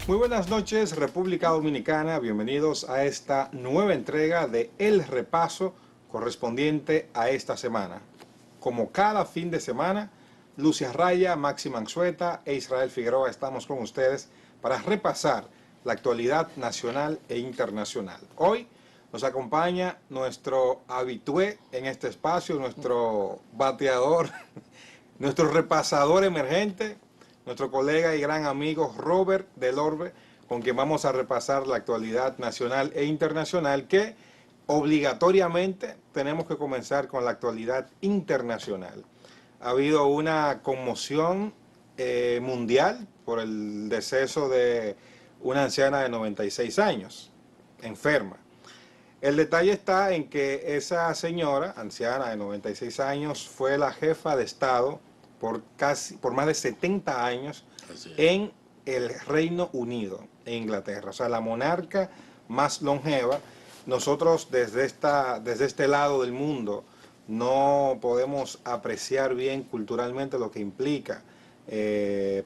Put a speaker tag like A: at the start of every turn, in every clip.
A: Muy buenas noches, República Dominicana. Bienvenidos a esta nueva entrega de El Repaso correspondiente a esta semana. Como cada fin de semana, Lucia Raya, Maxi Mansueta e Israel Figueroa estamos con ustedes para repasar la actualidad nacional e internacional. Hoy nos acompaña nuestro habitué en este espacio, nuestro bateador, nuestro repasador emergente, nuestro colega y gran amigo Robert Del Orbe, con quien vamos a repasar la actualidad nacional e internacional, que obligatoriamente tenemos que comenzar con la actualidad internacional. Ha habido una conmoción mundial por el deceso de una anciana de 96 años, enferma. El detalle está en que esa señora, anciana de 96 años, fue la jefa de Estado por más de 70 años en el Reino Unido, en Inglaterra. O sea, la monarca más longeva. Nosotros desde este lado del mundo no podemos apreciar bien culturalmente lo que implica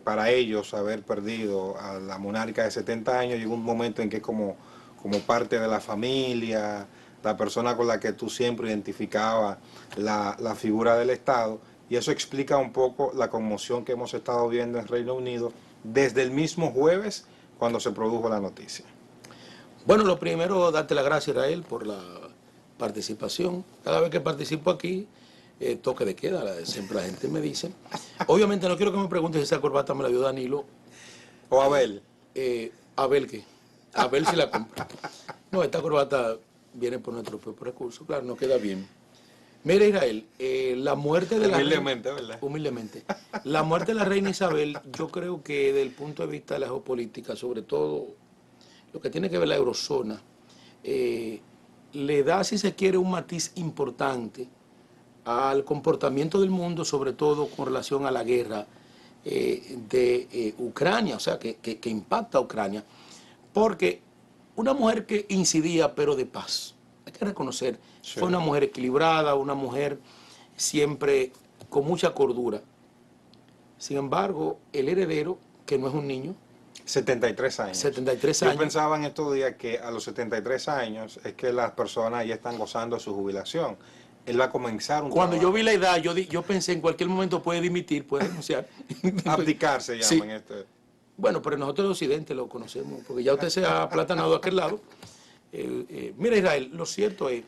A: para ellos haber perdido a la monarca de 70 años. Llegó un momento en que como parte de la familia, la persona con la que tú siempre identificabas la figura del Estado, y eso explica un poco la conmoción que hemos estado viendo en Reino Unido desde el mismo jueves cuando se produjo la noticia.
B: Bueno, lo primero, darte las gracias, Israel, por la participación. Cada vez que participo aquí, toque de queda, siempre la gente me dice. Obviamente no quiero que me preguntes si esa corbata me la dio Danilo.
A: ¿O Abel?
B: ¿Abel qué? Abel si la compra. No, esta corbata viene por nuestro propio recurso, claro, no queda bien. Mira, Israel, la muerte de la
A: humildemente, ¿verdad?
B: Humildemente. La muerte de la reina Isabel, yo creo que desde el punto de vista de la geopolítica, sobre todo lo que tiene que ver la eurozona, le da, si se quiere, un matiz importante al comportamiento del mundo, sobre todo con relación a la guerra de Ucrania, o sea, que impacta a Ucrania, porque una mujer que incidía, pero de paz, hay que reconocer, sí, fue una mujer equilibrada, una mujer siempre con mucha cordura. Sin embargo, el heredero, que no es un niño,
A: 73 años.
B: 73 años.
A: Yo pensaba en estos días que a los 73 años es que las personas ya están gozando de su jubilación. Él va a comenzar un
B: Cuando
A: trabajo.
B: yo vi la edad, yo pensé en cualquier momento puede dimitir, puede renunciar.
A: Abdicar se llama, sí, en este.
B: Bueno, pero nosotros de Occidente lo conocemos, porque ya usted se ha aplatanado a aquel lado. Mira, Israel, lo cierto es,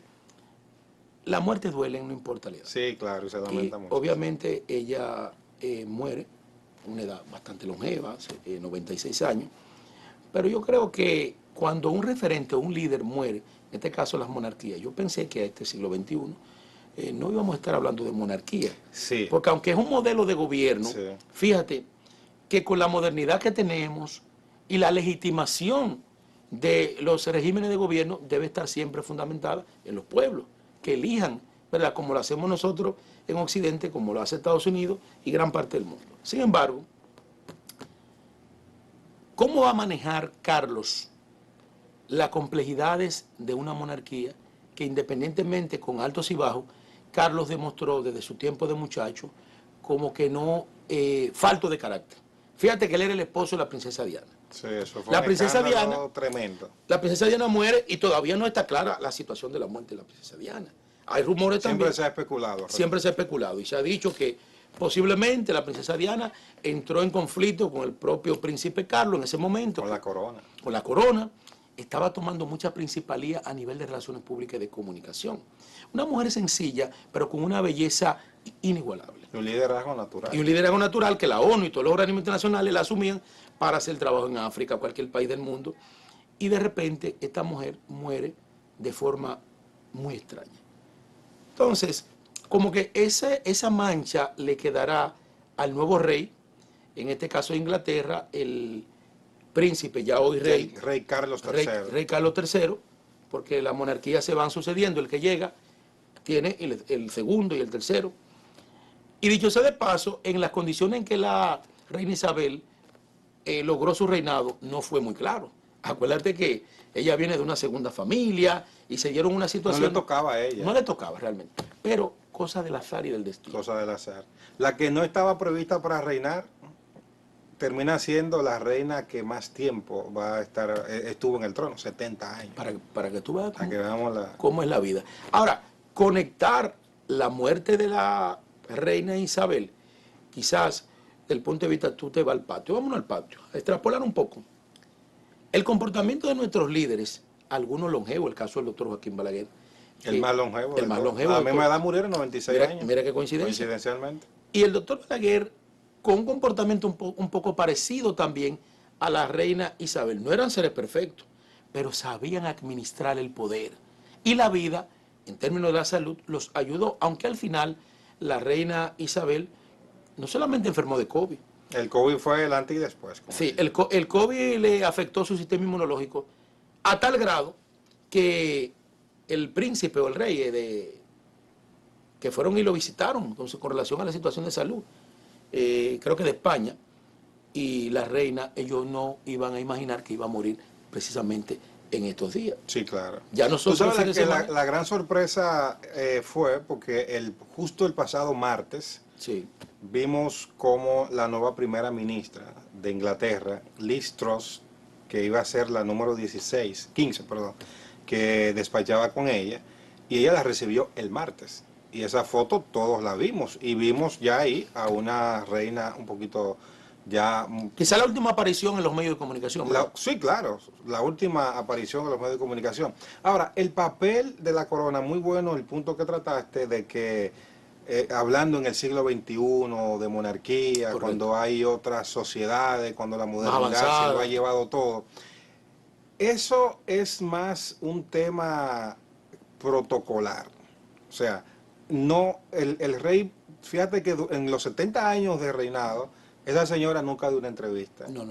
B: la muerte duele, no importa la edad.
A: Sí, claro, se lamenta mucho.
B: Obviamente ella muere a una edad bastante longeva, 96 años, pero yo creo que cuando un referente o un líder muere, en este caso las monarquías, yo pensé que a este siglo XXI no íbamos a estar hablando de monarquía,
A: sí,
B: porque aunque es un modelo de gobierno, sí, fíjate que con la modernidad que tenemos y la legitimación de los regímenes de gobierno debe estar siempre fundamentada en los pueblos, que elijan, ¿verdad?, como lo hacemos nosotros en Occidente, como lo hace Estados Unidos y gran parte del mundo. Sin embargo, ¿cómo va a manejar Carlos las complejidades de una monarquía que, independientemente con altos y bajos, Carlos demostró desde su tiempo de muchacho como que no falto de carácter? Fíjate que él era el esposo de la princesa Diana.
A: Sí, eso fue
B: la princesa Diana
A: tremendo.
B: La princesa Diana muere y todavía no está clara la situación de la muerte de la princesa Diana. Hay rumores también.
A: Siempre se ha especulado.
B: Siempre se ha especulado y se ha dicho que posiblemente la princesa Diana entró en conflicto con el propio príncipe Carlos en ese momento.
A: Con la corona.
B: Con la corona. Estaba tomando mucha principalía a nivel de relaciones públicas y de comunicación. Una mujer sencilla, pero con una belleza inigualable.
A: Y un liderazgo natural.
B: Y un liderazgo natural que la ONU y todos los organismos internacionales la asumían para hacer trabajo en África, cualquier país del mundo. Y de repente esta mujer muere de forma muy extraña. Entonces, como que esa mancha le quedará al nuevo rey, en este caso de Inglaterra, el príncipe, ya hoy rey.
A: Rey Carlos III.
B: Rey Carlos III, porque las monarquías se van sucediendo, el que llega tiene el segundo y el tercero. Y dicho sea de paso, en las condiciones en que la reina Isabel logró su reinado, no fue muy claro. Acuérdate que ella viene de una segunda familia y se dieron una situación...
A: No le tocaba a ella.
B: No le tocaba realmente, pero cosa del azar y del destino.
A: Cosa del azar. La que no estaba prevista para reinar, termina siendo la reina que más tiempo va a estar, estuvo en el trono, 70 años.
B: Para que tú veas
A: Para que veamos
B: cómo es la vida. Ahora, conectar la muerte de la reina Isabel, quizás, desde el punto de vista, tú te vas al patio, vámonos al patio, a extrapolar un poco. El comportamiento de nuestros líderes, algunos longevos, el caso del doctor Joaquín Balaguer.
A: el más longevo.
B: El más longevo.
A: A la misma edad murieron 96 años.
B: Mira qué coincidencia.
A: Coincidencialmente.
B: Y el doctor Balaguer, con un comportamiento un poco parecido también a la reina Isabel. No eran seres perfectos, pero sabían administrar el poder. Y la vida, en términos de la salud, los ayudó, aunque al final la reina Isabel no solamente enfermó de COVID.
A: El COVID fue el antes y después.
B: Sí, el COVID le afectó su sistema inmunológico a tal grado que el príncipe o el rey que fueron y lo visitaron entonces, con relación a la situación de salud, creo que de España, y la reina, ellos no iban a imaginar que iba a morir precisamente en estos días.
A: Sí, claro.
B: Ya nosotros
A: ¿Tú sabes que la gran sorpresa fue porque justo el pasado martes
B: sí.
A: vimos como la nueva primera ministra de Inglaterra, Liz Truss, que iba a ser la número 15, que despachaba con ella, y ella la recibió el martes. Y esa foto todos la vimos, y vimos ya ahí a una reina un poquito ya...
B: Quizá la última aparición en los medios de comunicación.
A: Sí, claro, la última aparición en los medios de comunicación. Ahora, el papel de la corona, muy bueno el punto que trataste de que, hablando en el siglo XXI de monarquía, correcto, cuando hay otras sociedades, cuando la modernidad se lo ha llevado todo, eso es más un tema protocolar. O sea, no, el rey, fíjate que en los 70 años de reinado, esa señora nunca dio una entrevista.
B: No.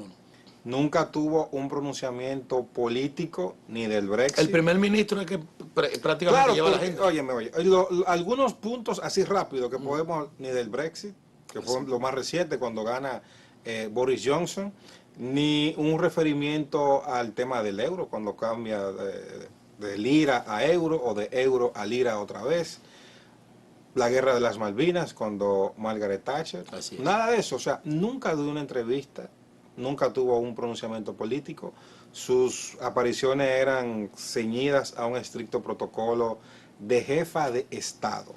A: Nunca tuvo un pronunciamiento político ni del Brexit.
B: El primer ministro es que prácticamente lleva la agenda.
A: Oye, algunos puntos así rápido que podemos, ni del Brexit, que fue lo más reciente cuando gana Boris Johnson, ni un referimiento al tema del euro, cuando cambia de lira a euro o de euro a lira otra vez. La guerra de las Malvinas, cuando Margaret Thatcher. Nada de eso, o sea, nunca dio una entrevista, nunca tuvo un pronunciamiento político. Sus apariciones eran ceñidas a un estricto protocolo de jefa de Estado.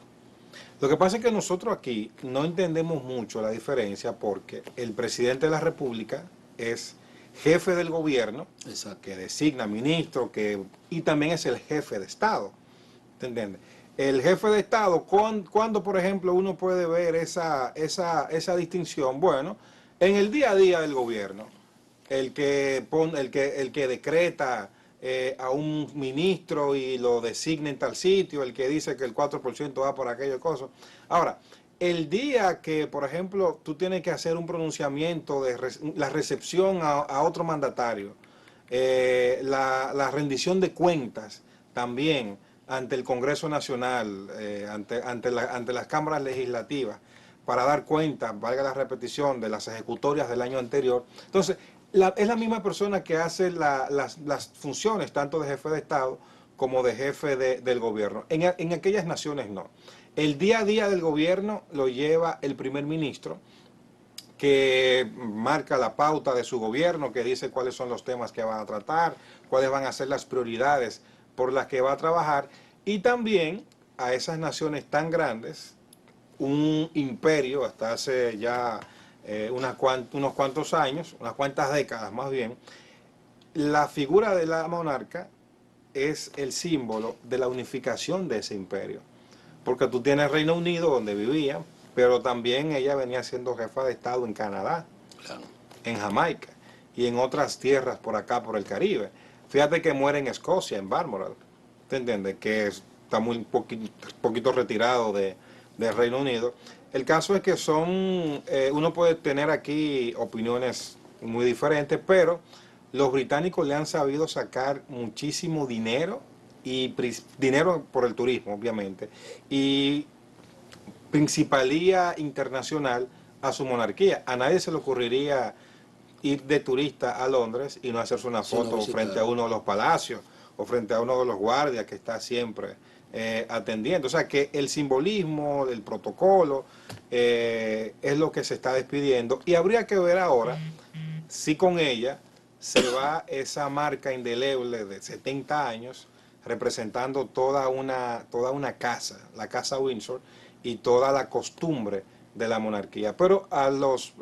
A: Lo que pasa es que nosotros aquí no entendemos mucho la diferencia porque el presidente de la República es jefe del gobierno, exacto, que designa ministro, y también es el jefe de Estado. ¿Te entiendes? El jefe de Estado, cuando por ejemplo uno puede ver esa distinción, bueno, en el día a día del gobierno, el que decreta a un ministro y lo designa en tal sitio, el que dice que el 4% va por aquello cosa. Ahora, el día que, por ejemplo, tú tienes que hacer un pronunciamiento de la recepción a otro mandatario, la rendición de cuentas también ante el Congreso Nacional, ante las cámaras legislativas, para dar cuenta, valga la repetición, de las ejecutorias del año anterior. Entonces, es la misma persona que hace las funciones tanto de jefe de Estado como de jefe del gobierno. En aquellas naciones no. El día a día del gobierno lo lleva el primer ministro, que marca la pauta de su gobierno, que dice cuáles son los temas que van a tratar, cuáles van a ser las prioridades por las que va a trabajar, y también a esas naciones tan grandes, un imperio hasta hace ya unos cuantos años, unas cuantas décadas más bien, la figura de la monarca es el símbolo de la unificación de ese imperio, porque tú tienes Reino Unido donde vivía, pero también ella venía siendo jefa de Estado en Canadá, claro, en Jamaica y en otras tierras por acá, por el Caribe. Fíjate que muere en Escocia, en Balmoral, ¿te entiendes? Que está muy poquito retirado del Reino Unido. El caso es que uno puede tener aquí opiniones muy diferentes, pero los británicos le han sabido sacar muchísimo dinero, y dinero por el turismo, obviamente, y principalía internacional a su monarquía. A nadie se le ocurriría ir de turista a Londres y no hacerse una foto frente a uno de los palacios o frente a uno de los guardias que está siempre atendiendo. O sea que el simbolismo del protocolo es lo que se está despidiendo, y habría que ver ahora si con ella se va esa marca indeleble de 70 años representando toda una casa, la casa Windsor, y toda la costumbre de la monarquía. Pero los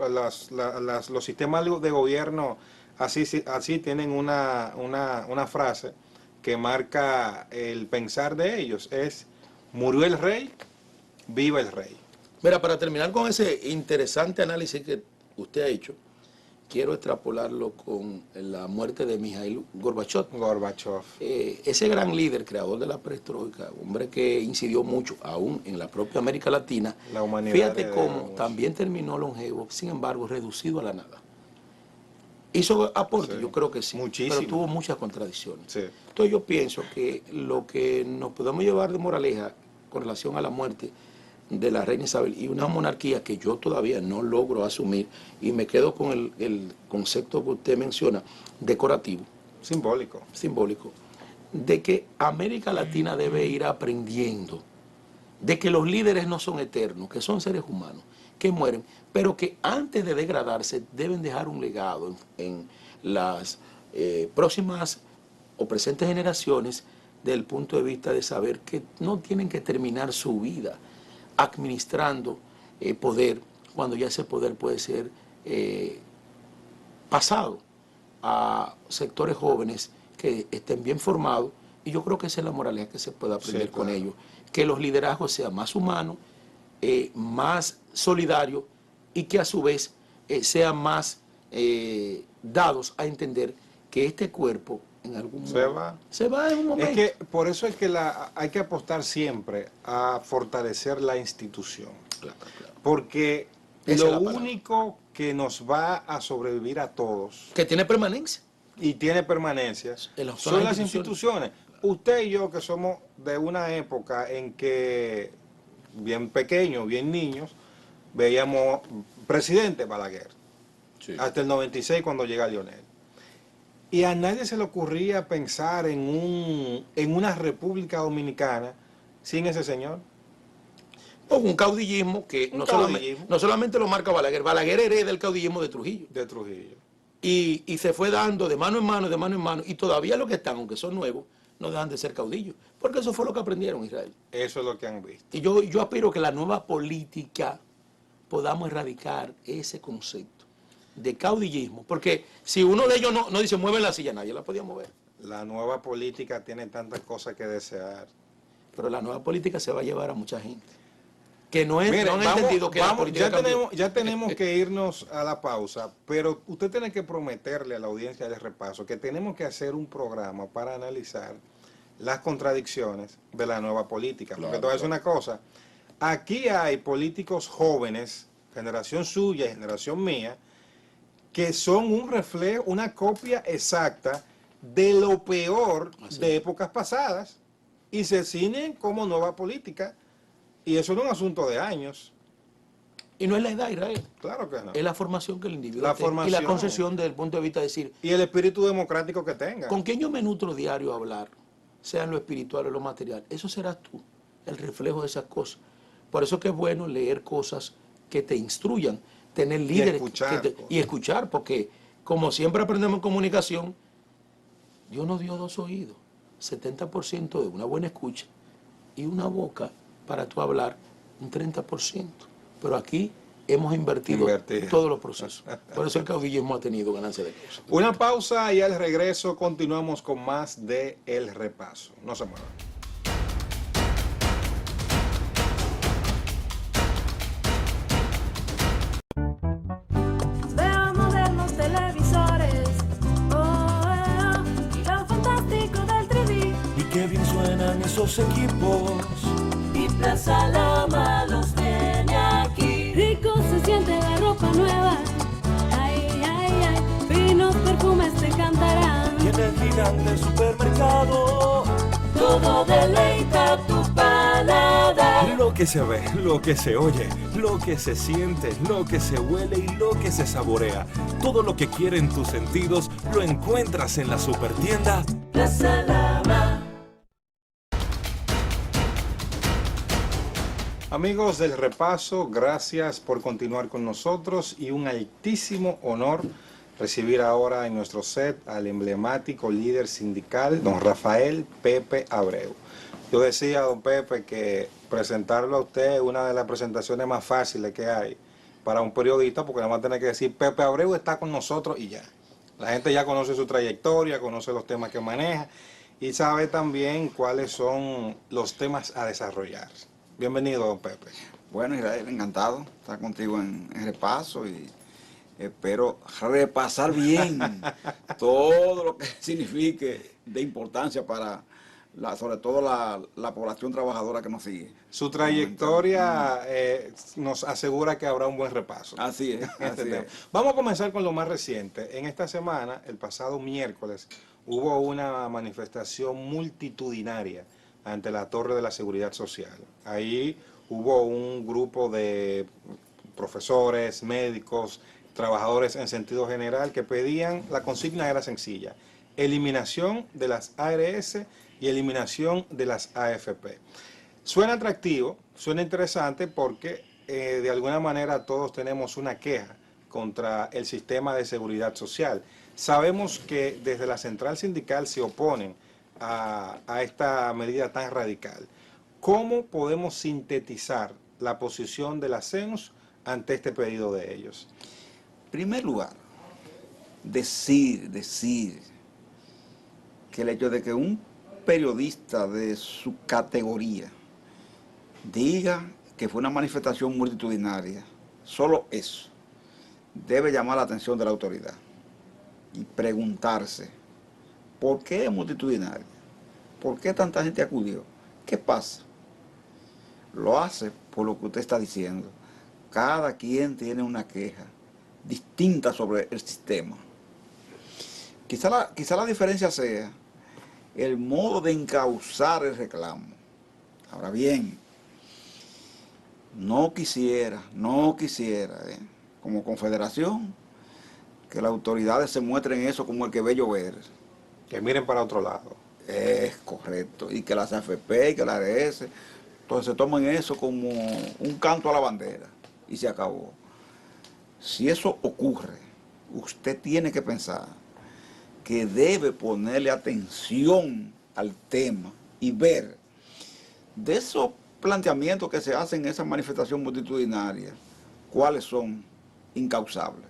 A: sistemas de gobierno así tienen una frase que marca el pensar de ellos, es: murió el rey, viva el rey.
B: Mira, para terminar con ese interesante análisis que usted ha hecho, quiero extrapolarlo con la muerte de Mikhail Gorbachev. Ese gran líder, creador de la perestroika, hombre que incidió mucho, aún en la propia América Latina.
A: La humanidad.
B: Fíjate cómo también terminó longevo, sin embargo, reducido a la nada. ¿Hizo aporte? Sí, yo creo que sí, muchísimo, pero tuvo muchas contradicciones.
A: Sí.
B: Entonces yo pienso que lo que nos podemos llevar de moraleja con relación a la muerte de la reina Isabel y una monarquía que yo todavía no logro asumir, y me quedo con el concepto que usted menciona, decorativo. Simbólico, de que América Latina debe ir aprendiendo de que los líderes no son eternos, que son seres humanos, que mueren, pero que antes de degradarse deben dejar un legado en las próximas o presentes generaciones, desde el punto de vista de saber que no tienen que terminar su vida administrando poder, cuando ya ese poder puede ser pasado a sectores jóvenes que estén bien formados, y yo creo que esa es la moraleja que se puede aprender con ellos, que los liderazgos sean más humanos, más solidarios, y que a su vez sean más dados a entender que este cuerpo en algún momento se va en un momento.
A: Es que por eso es que hay que apostar siempre a fortalecer la institución.
B: Claro.
A: Porque lo único que nos va a sobrevivir a todos,
B: que tiene permanencia
A: y tiene permanencia, son las instituciones. Usted y yo, que somos de una época en que, bien pequeños, bien niños, veíamos presidente Balaguer, sí, hasta el 96 cuando llega Lionel. Y a nadie se le ocurría pensar en una República Dominicana sin ese señor.
B: O un caudillismo que no solamente lo marca Balaguer. Balaguer hereda el caudillismo de Trujillo. Y se fue dando de mano en mano, y todavía los que están, aunque son nuevos, no dejan de ser caudillos. Porque eso fue lo que aprendieron Israel.
A: Eso es lo que han visto.
B: Y yo aspiro que la nueva política podamos erradicar ese concepto de caudillismo, porque si uno de ellos no dice mueve la silla, nadie la podía mover.
A: La nueva política tiene tantas cosas que desear.
B: Pero la nueva política se va a llevar a mucha gente que no han entendido que la política
A: ya tenemos que irnos a la pausa, pero usted tiene que prometerle a la audiencia del repaso que tenemos que hacer un programa para analizar las contradicciones de la nueva política. Porque te voy a decir una cosa, aquí hay políticos jóvenes, generación suya y generación mía, que son un reflejo, una copia exacta de lo peor de épocas pasadas, y se ciñen como nueva política, y eso no es un asunto de años.
B: Y no es la edad, Israel.
A: Claro que no.
B: Es la formación que el individuo tiene, y la concesión desde el punto de vista de decir...
A: Y el espíritu democrático que tenga.
B: ¿Con quién yo me nutro diario a hablar? Sea en lo espiritual o lo material. Eso serás tú, el reflejo de esas cosas. Por eso que es bueno leer cosas que te instruyan, tener líderes y escuchar, porque como siempre aprendemos en comunicación, Dios nos dio 2 oídos, 70% de una buena escucha, y una boca para tú hablar, un 30%. Pero aquí hemos invertido todos los procesos. Por eso el caudillismo ha tenido ganancia de cosas.
A: Una pausa, y al regreso continuamos con más de El Repaso. No se muevan.
C: Esos equipos
D: y Plaza Lama los tiene aquí.
E: Rico se siente la ropa nueva, ay, ay, ay, finos perfumes te cantarán.
C: Y en el gigante supermercado
D: todo deleita tu paladar.
C: Lo que se ve, lo que se oye, lo que se siente, lo que se huele y lo que se saborea. Todo lo que quieren tus sentidos lo encuentras en la supertienda
D: Plaza Lama.
A: Amigos del Repaso, gracias por continuar con nosotros, y un altísimo honor recibir ahora en nuestro set al emblemático líder sindical, don Rafael Pepe Abreu. Yo decía, don Pepe, que presentarlo a usted es una de las presentaciones más fáciles que hay para un periodista, porque nada más tiene que decir, Pepe Abreu está con nosotros y ya. La gente ya conoce su trayectoria, conoce los temas que maneja y sabe también cuáles son los temas a desarrollar. Bienvenido, don Pepe.
F: Bueno, Israel, encantado estar contigo en repaso y espero repasar bien todo lo que signifique de importancia para, sobre todo la población trabajadora que nos sigue.
A: Su trayectoria nos asegura que habrá un buen repaso.
F: Así es, así es.
A: Vamos a comenzar con lo más reciente. En esta semana, el pasado miércoles, hubo una manifestación multitudinaria ante la Torre de la Seguridad Social. Ahí hubo un grupo de profesores, médicos, trabajadores en sentido general que pedían, la consigna era sencilla, eliminación de las ARS y eliminación de las AFP. Suena atractivo, suena interesante porque de alguna manera todos tenemos una queja contra el sistema de seguridad social. Sabemos que desde la central sindical se oponen a esta medida tan radical. ¿Cómo podemos sintetizar la posición de la CENUS ante este pedido de ellos?
F: En primer lugar, decir que el hecho de que un periodista de su categoría diga que fue una manifestación multitudinaria, solo eso debe llamar la atención de la autoridad y preguntarse, ¿por qué es multitudinaria? ¿Por qué tanta gente acudió? ¿Qué pasa? Lo hace por lo que usted está diciendo. Cada quien tiene una queja distinta sobre el sistema. Quizá la diferencia sea el modo de encauzar el reclamo. Ahora bien, no quisiera, como confederación, que las autoridades se muestren eso como el que ve llover.
A: Que miren para otro lado.
F: Es correcto. Y que las AFP y que las ARS, entonces se toman eso como un canto a la bandera y se acabó. Si eso ocurre, usted tiene que pensar que debe ponerle atención al tema y ver de esos planteamientos que se hacen en esa manifestación multitudinaria, cuáles son incausables.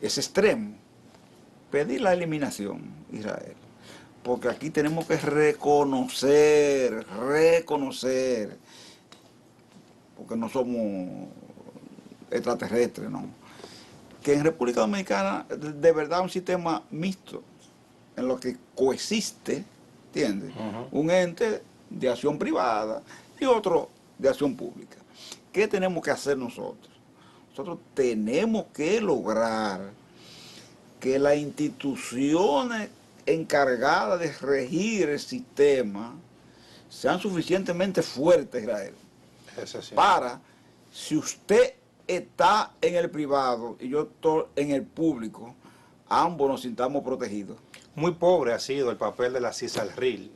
F: Es extremo pedir la eliminación, Israel, porque aquí tenemos que reconocer, porque no somos extraterrestres, ¿no? Que en República Dominicana de verdad un sistema mixto en lo que coexiste, ¿entiendes? Un ente de acción privada y otro de acción pública. ¿Qué tenemos que hacer nosotros? Nosotros tenemos que lograr que las instituciones encargadas de regir el sistema sean suficientemente fuertes, Israel,
A: Sí.
F: para, si usted está en el privado y yo estoy en el ambos nos sintamos protegidos.
A: Muy pobre ha sido el papel de la CISALRIL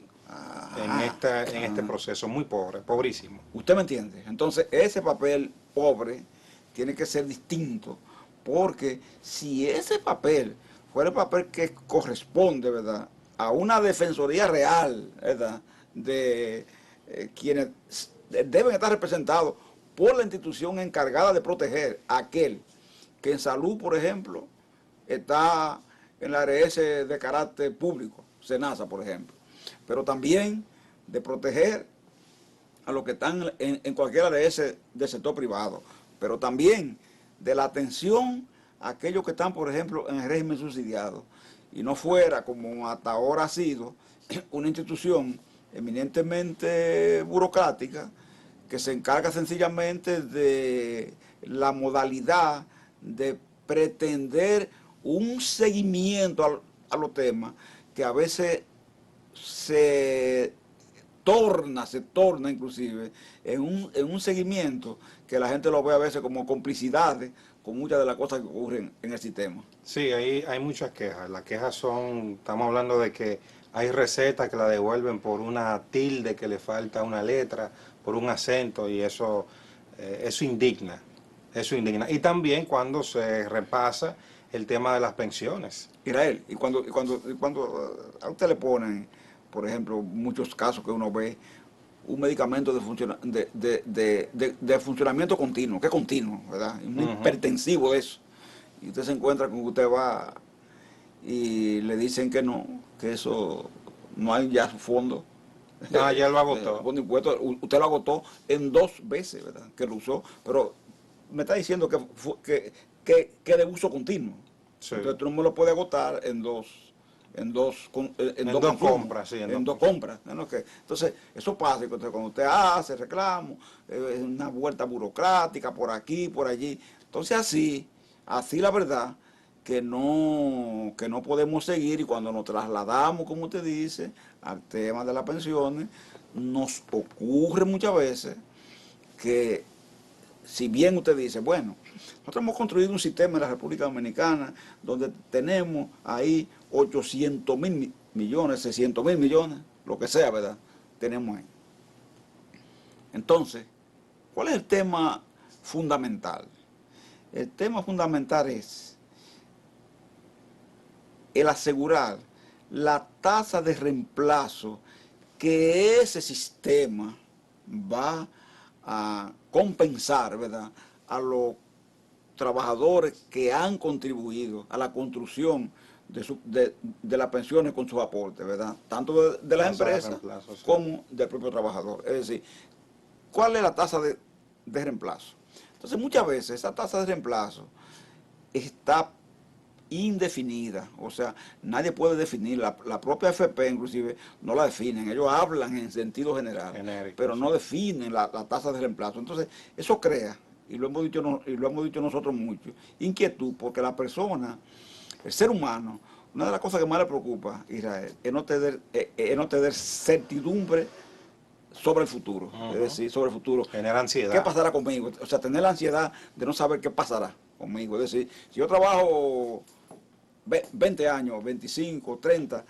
A: en este proceso, muy pobre, pobrísimo.
F: ¿Usted me entiende? Entonces, ese papel pobre tiene que ser distinto, porque si ese papel fuera el papel que corresponde, ¿verdad?, a una defensoría real, ¿verdad?, de quienes deben estar representados por la institución encargada de proteger a aquel que en salud, por ejemplo, está en la ARS de carácter público, SENASA, por ejemplo, pero también de proteger a los que están en cualquier ARS del sector privado, pero también de la atención a aquellos que están, por ejemplo, en el régimen subsidiado, y no fuera, como hasta ahora ha sido, una institución eminentemente burocrática que se encarga sencillamente de la modalidad de pretender un seguimiento a los temas que a veces se torna inclusive en un seguimiento que la gente lo ve a veces como complicidades con muchas de las cosas que ocurren en el sistema.
A: Sí, ahí hay muchas quejas. Las quejas son, estamos hablando de que hay recetas que la devuelven por una tilde que le falta una letra, por un acento, y eso indigna. Y también cuando se repasa el tema de las pensiones.
F: Israel, y cuando a usted le ponen, por ejemplo, muchos casos que uno ve, un medicamento de funcionamiento continuo, que es continuo, ¿verdad? Un hipertensivo de eso. Y usted se encuentra con que usted va y le dicen que no, que eso no hay ya su fondo.
A: Ah, ya lo agotó.
F: Fondo de impuestos, usted lo agotó en 2 veces, ¿verdad? Que lo usó, pero me está diciendo que de uso continuo.
A: Sí.
F: Entonces tú no me lo puedes agotar en dos consumos,
A: compras, sí,
F: en dos compras. ¿No? Entonces, eso pasa. Entonces, cuando usted hace reclamo, es una vuelta burocrática por aquí, por allí. Entonces, así la verdad, que no podemos seguir, y cuando nos trasladamos, como usted dice, al tema de las pensiones, nos ocurre muchas veces que, si bien usted dice, bueno, nosotros hemos construido un sistema en la República Dominicana donde tenemos ahí 800.000 millones, 600.000 millones, lo que sea, ¿verdad? Tenemos ahí. Entonces, ¿cuál es el tema fundamental? El tema fundamental es el asegurar la tasa de reemplazo que ese sistema va a compensar, ¿verdad?, a los trabajadores que han contribuido a la construcción de las pensiones con sus aportes, ¿verdad? Tanto de las empresas como del propio trabajador. Es decir, ¿cuál es la tasa de reemplazo? Entonces, muchas veces esa tasa de reemplazo está indefinida, o sea, nadie puede definir, la propia AFP inclusive no la definen, ellos hablan en sentido general, pero no definen la tasa de reemplazo. Entonces, eso crea, y lo hemos dicho nosotros mucho, inquietud, porque la persona, el ser humano, una de las cosas que más le preocupa, Israel, es no tener certidumbre sobre el futuro, es decir, sobre el futuro.
A: Genera ansiedad.
F: ¿Qué pasará conmigo? O sea, tener la ansiedad de no saber qué pasará conmigo. Es decir, si yo trabajo 20 años, 25, 30,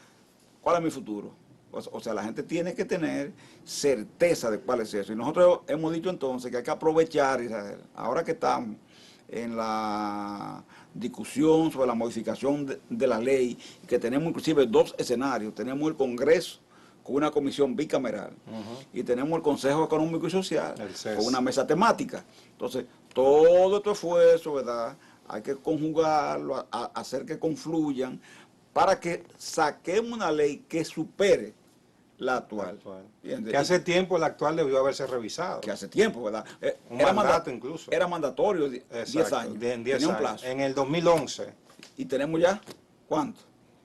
F: ¿cuál es mi futuro? O sea, la gente tiene que tener certeza de cuál es eso. Y nosotros hemos dicho entonces que hay que aprovechar, Israel, ahora que estamos en la discusión sobre la modificación de la ley, que tenemos inclusive 2 escenarios. Tenemos el Congreso con una comisión bicameral y tenemos el Consejo Económico y Social con una mesa temática. Entonces, todo este esfuerzo, ¿verdad?, hay que conjugarlo, hacer que confluyan para que saquemos una ley que supere la actual.
A: Que hace tiempo la actual debió haberse revisado.
F: Que hace tiempo, ¿verdad?
A: Era mandato incluso.
F: Era mandatorio 10 años.
A: En 10
F: tenía un
A: años.
F: plazo.
A: En el 2011.
F: Y tenemos ya, ¿cuánto?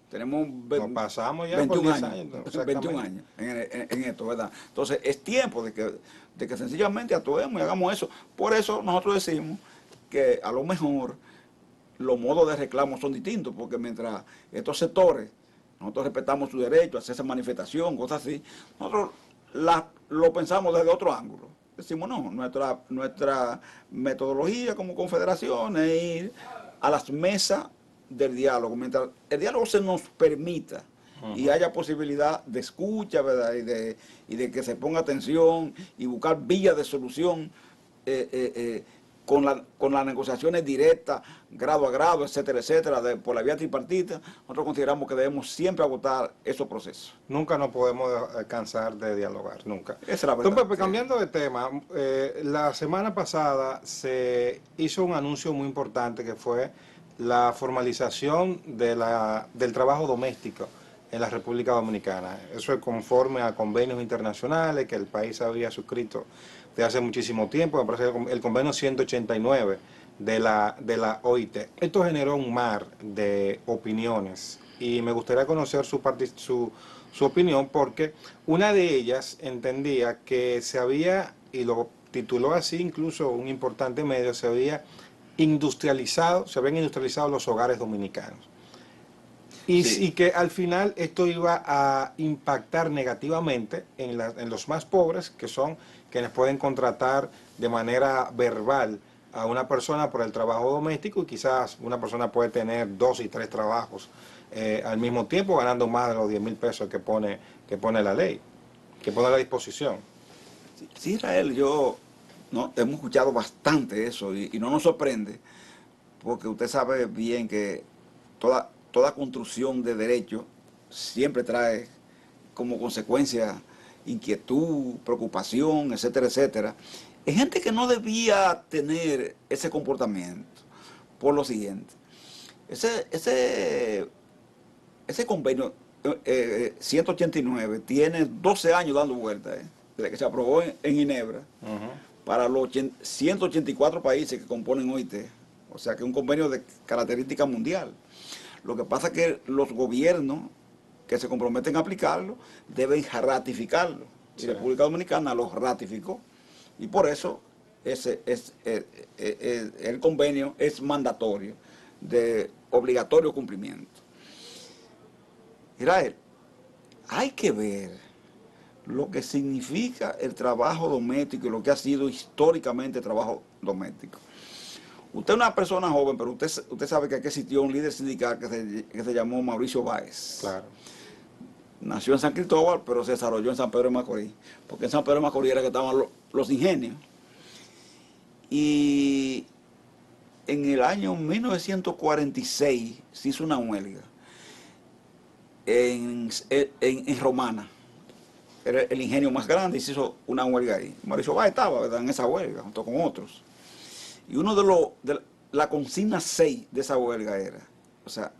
F: Tenemos
A: Nos pasamos ya
F: 21
A: por 10
F: años. 21 años en esto, ¿verdad? Entonces, es tiempo de que sencillamente actuemos y hagamos eso. Por eso nosotros decimos que a lo mejor los modos de reclamo son distintos, porque mientras estos sectores, nosotros respetamos su derecho a hacer esa manifestación, cosas así, nosotros lo pensamos desde otro ángulo. Decimos, no, nuestra metodología como confederación es ir a las mesas del diálogo, mientras el diálogo se nos permita y haya posibilidad de escucha, ¿verdad?, y de que se ponga atención y buscar vías de solución con las negociaciones directas, grado a grado, etcétera, etcétera, por la vía tripartita. Nosotros consideramos que debemos siempre agotar esos procesos.
A: Nunca nos podemos cansar de dialogar, nunca.
F: Esa es la verdad.
A: Don Pepe, cambiando de tema, la semana pasada se hizo un anuncio muy importante que fue la formalización del trabajo doméstico en la República Dominicana. Eso es conforme a convenios internacionales que el país había suscrito de hace muchísimo tiempo, me parece el convenio 189 de la OIT. Esto generó un mar de opiniones y me gustaría conocer su opinión, porque una de ellas entendía que se había, y lo tituló así incluso un importante medio, se habían industrializado los hogares dominicanos. Y que al final esto iba a impactar negativamente en los más pobres, que son quienes pueden contratar de manera verbal a una persona por el trabajo doméstico, y quizás una persona puede tener 2 y 3 trabajos al mismo tiempo, ganando más de los 10.000 pesos que pone la ley, que pone a la disposición.
F: Sí, Israel, hemos escuchado bastante eso y no nos sorprende, porque usted sabe bien que toda construcción de derecho siempre trae como consecuencia inquietud, preocupación, etcétera, etcétera. Es gente que no debía tener ese comportamiento, por lo siguiente. Ese convenio 189 tiene 12 años dando vueltas, desde que se aprobó en Ginebra, para los 184 países que componen OIT. O sea que es un convenio de característica mundial. Lo que pasa es que los gobiernos que se comprometen a aplicarlo deben ratificarlo. Y la República Dominicana lo ratificó. Y por eso el convenio es mandatorio, de obligatorio cumplimiento. Israel, hay que ver lo que significa el trabajo doméstico y lo que ha sido históricamente el trabajo doméstico. Usted es una persona joven, pero usted sabe que aquí existió un líder sindical que se llamó Mauricio Báez.
A: Claro.
F: Nació en San Cristóbal, pero se desarrolló en San Pedro de Macorís, porque en San Pedro de Macorís era que estaban los ingenios. Y en el año 1946 se hizo una huelga en Romana. Era el ingenio más grande y se hizo una huelga ahí. Mauricio Báez estaba, ¿verdad?, en esa huelga, junto con otros. Y uno de la consigna 6 de esa huelga era, o sea,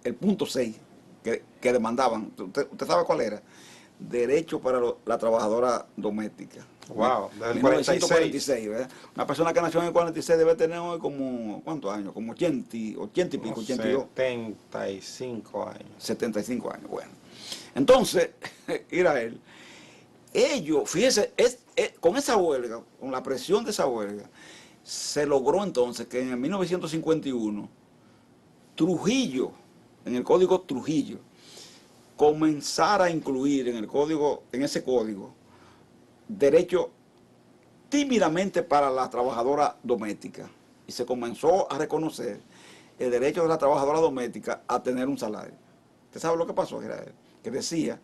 F: el punto 6 que demandaban, ¿usted sabe cuál era? Derecho para la trabajadora doméstica.
A: Wow, desde el
F: 1946, ¿verdad? Una persona que nació en el 46 debe tener hoy como, ¿cuántos años? Como 80 y pico, 82.
A: 75 años.
F: 75 años, bueno. Entonces, Israel, ellos, fíjese, con esa huelga, con la presión de esa huelga, se logró entonces que en el 1951, Trujillo, en el código Trujillo, comenzara a incluir en ese código, derecho tímidamente para la trabajadora doméstica. Y se comenzó a reconocer el derecho de la trabajadora doméstica a tener un salario. ¿Usted sabe lo que pasó, Israel? Que decía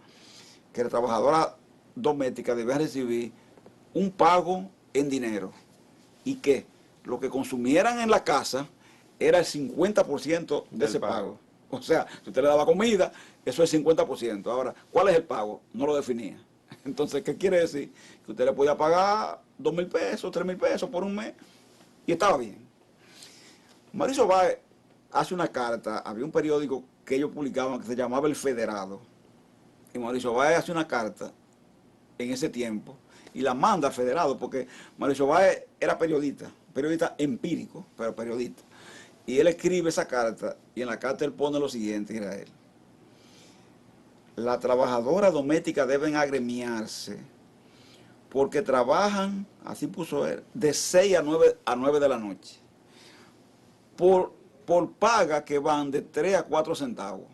F: que la trabajadora doméstica debía recibir un pago en dinero y que lo que consumieran en la casa era el 50% de ese pago. O sea, si usted le daba comida, eso es 50%. Ahora, ¿cuál es el pago? No lo definía. Entonces, ¿qué quiere decir? Que usted le podía pagar 2.000 pesos, 3.000 pesos por un mes y estaba bien. Mauricio Báez hace una carta, había un periódico que ellos publicaban que se llamaba El Federado. Y Mauricio Báez hace una carta en ese tiempo y la manda al Federado porque Mauricio Báez era periodista empírico, pero periodista. Y él escribe esa carta y en la carta él pone lo siguiente, Israel. Las trabajadoras domésticas deben agremiarse porque trabajan, así puso él, de 6 a 9 de la noche. Por paga que van de 3 a 4 centavos.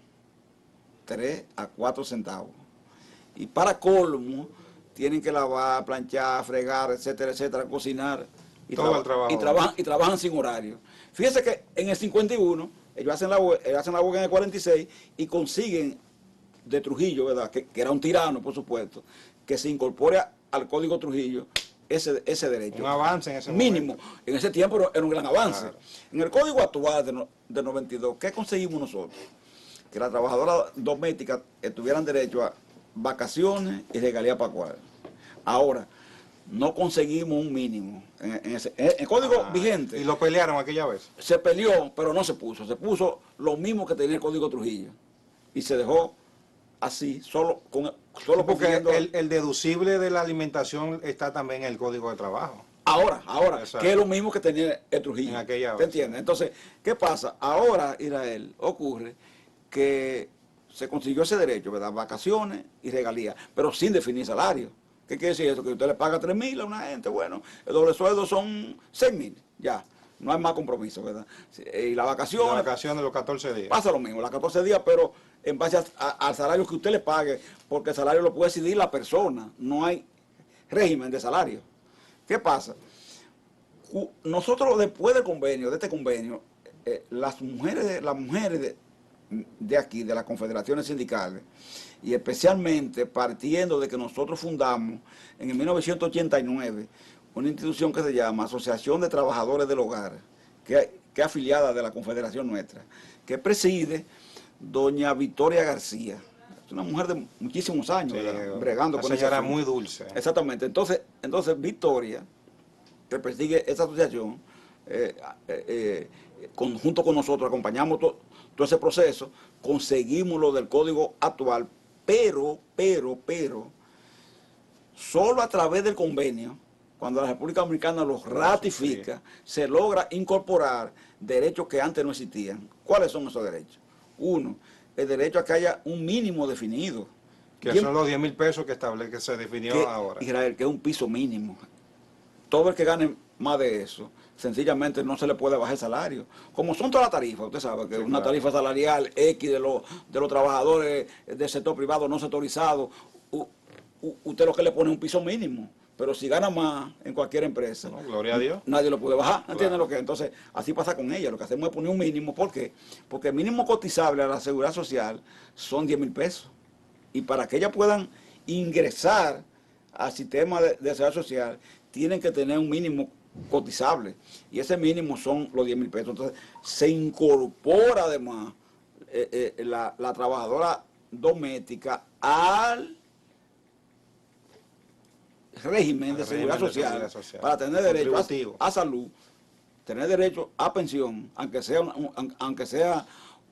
F: 3 a 4 centavos. Y para colmo, tienen que lavar, planchar, fregar, etcétera, etcétera, cocinar. Y, y trabajan sin horario. Fíjense que en el 51, ellos hacen la huelga en el 46 y consiguen de Trujillo, ¿verdad?, que era un tirano, por supuesto, que se incorpore al Código Trujillo ese derecho.
A: Un avance en ese
F: mínimo.
A: momento.
F: En ese tiempo era un gran avance.
A: Claro.
F: En el Código actual de 92, ¿qué conseguimos nosotros? Que las trabajadoras domésticas tuvieran derecho a vacaciones y regalía pascual. Ahora, no conseguimos un mínimo. En el código vigente.
A: ¿Y lo pelearon aquella vez?
F: Se peleó, pero no se puso. Se puso lo mismo que tenía el Código Trujillo. Y se dejó así, solo
A: Porque
F: consiguiendo.
A: el deducible de la alimentación está también en el Código de Trabajo.
F: Ahora,
A: Exacto.
F: que es lo mismo que tenía el Trujillo.
A: En aquella
F: ¿Te
A: vez.
F: entiendes? Entonces, ¿qué pasa? Ahora, Israel, ocurre que se consiguió ese derecho, ¿verdad? Vacaciones y regalías, pero sin definir salario. ¿Qué quiere decir eso? Que usted le paga 3.000 a una gente, bueno, el doble sueldo son 6.000, ya. No hay más compromiso, ¿verdad? Y las vacaciones.
A: La vacación de los 14 días.
F: Pasa lo mismo, las 14 días, pero en base al salario que usted le pague, porque el salario lo puede decidir la persona, no hay régimen de salario. ¿Qué pasa? Nosotros después del convenio, de este convenio, las mujeres de aquí, de las confederaciones sindicales, y especialmente partiendo de que nosotros fundamos en el 1989 una institución que se llama Asociación de Trabajadores del Hogar, que que es afiliada de la confederación nuestra, que preside doña Victoria García. Es una mujer de muchísimos años, bregando con esa
A: señora
F: asunto.
A: muy dulce.
F: Exactamente. Entonces Victoria, que persigue esa asociación, junto con nosotros, acompañamos todo ese proceso, conseguimos lo del código actual, pero, solo a través del convenio, cuando la República Dominicana los ratifica, se logra incorporar derechos que antes no existían. ¿Cuáles son esos derechos? Uno, el derecho a que haya un mínimo definido.
A: Que son los 10,000 pesos que se definió ahora.
F: Israel, que es un piso mínimo. Todo el que gane más de eso, sencillamente no se le puede bajar el salario. Como son todas las tarifas, usted sabe que una tarifa salarial X de los trabajadores del sector privado no sectorizado, usted lo que le pone es un piso mínimo. Pero si gana más en cualquier empresa,
A: No, gloria a Dios,
F: nadie lo puede bajar. ¿Entienden
A: Claro.
F: lo que? Entonces, así pasa con ella. Lo que hacemos es poner un mínimo. ¿Por qué? Porque el mínimo cotizable a la seguridad social son 10,000 pesos. Y para que ellas puedan ingresar al sistema de seguridad social, tienen que tener un mínimo cotizable. Y ese mínimo son los 10,000 pesos. Entonces, se incorpora además la trabajadora doméstica al régimen de seguridad social para tener derecho a salud, tener derecho a pensión, aunque sea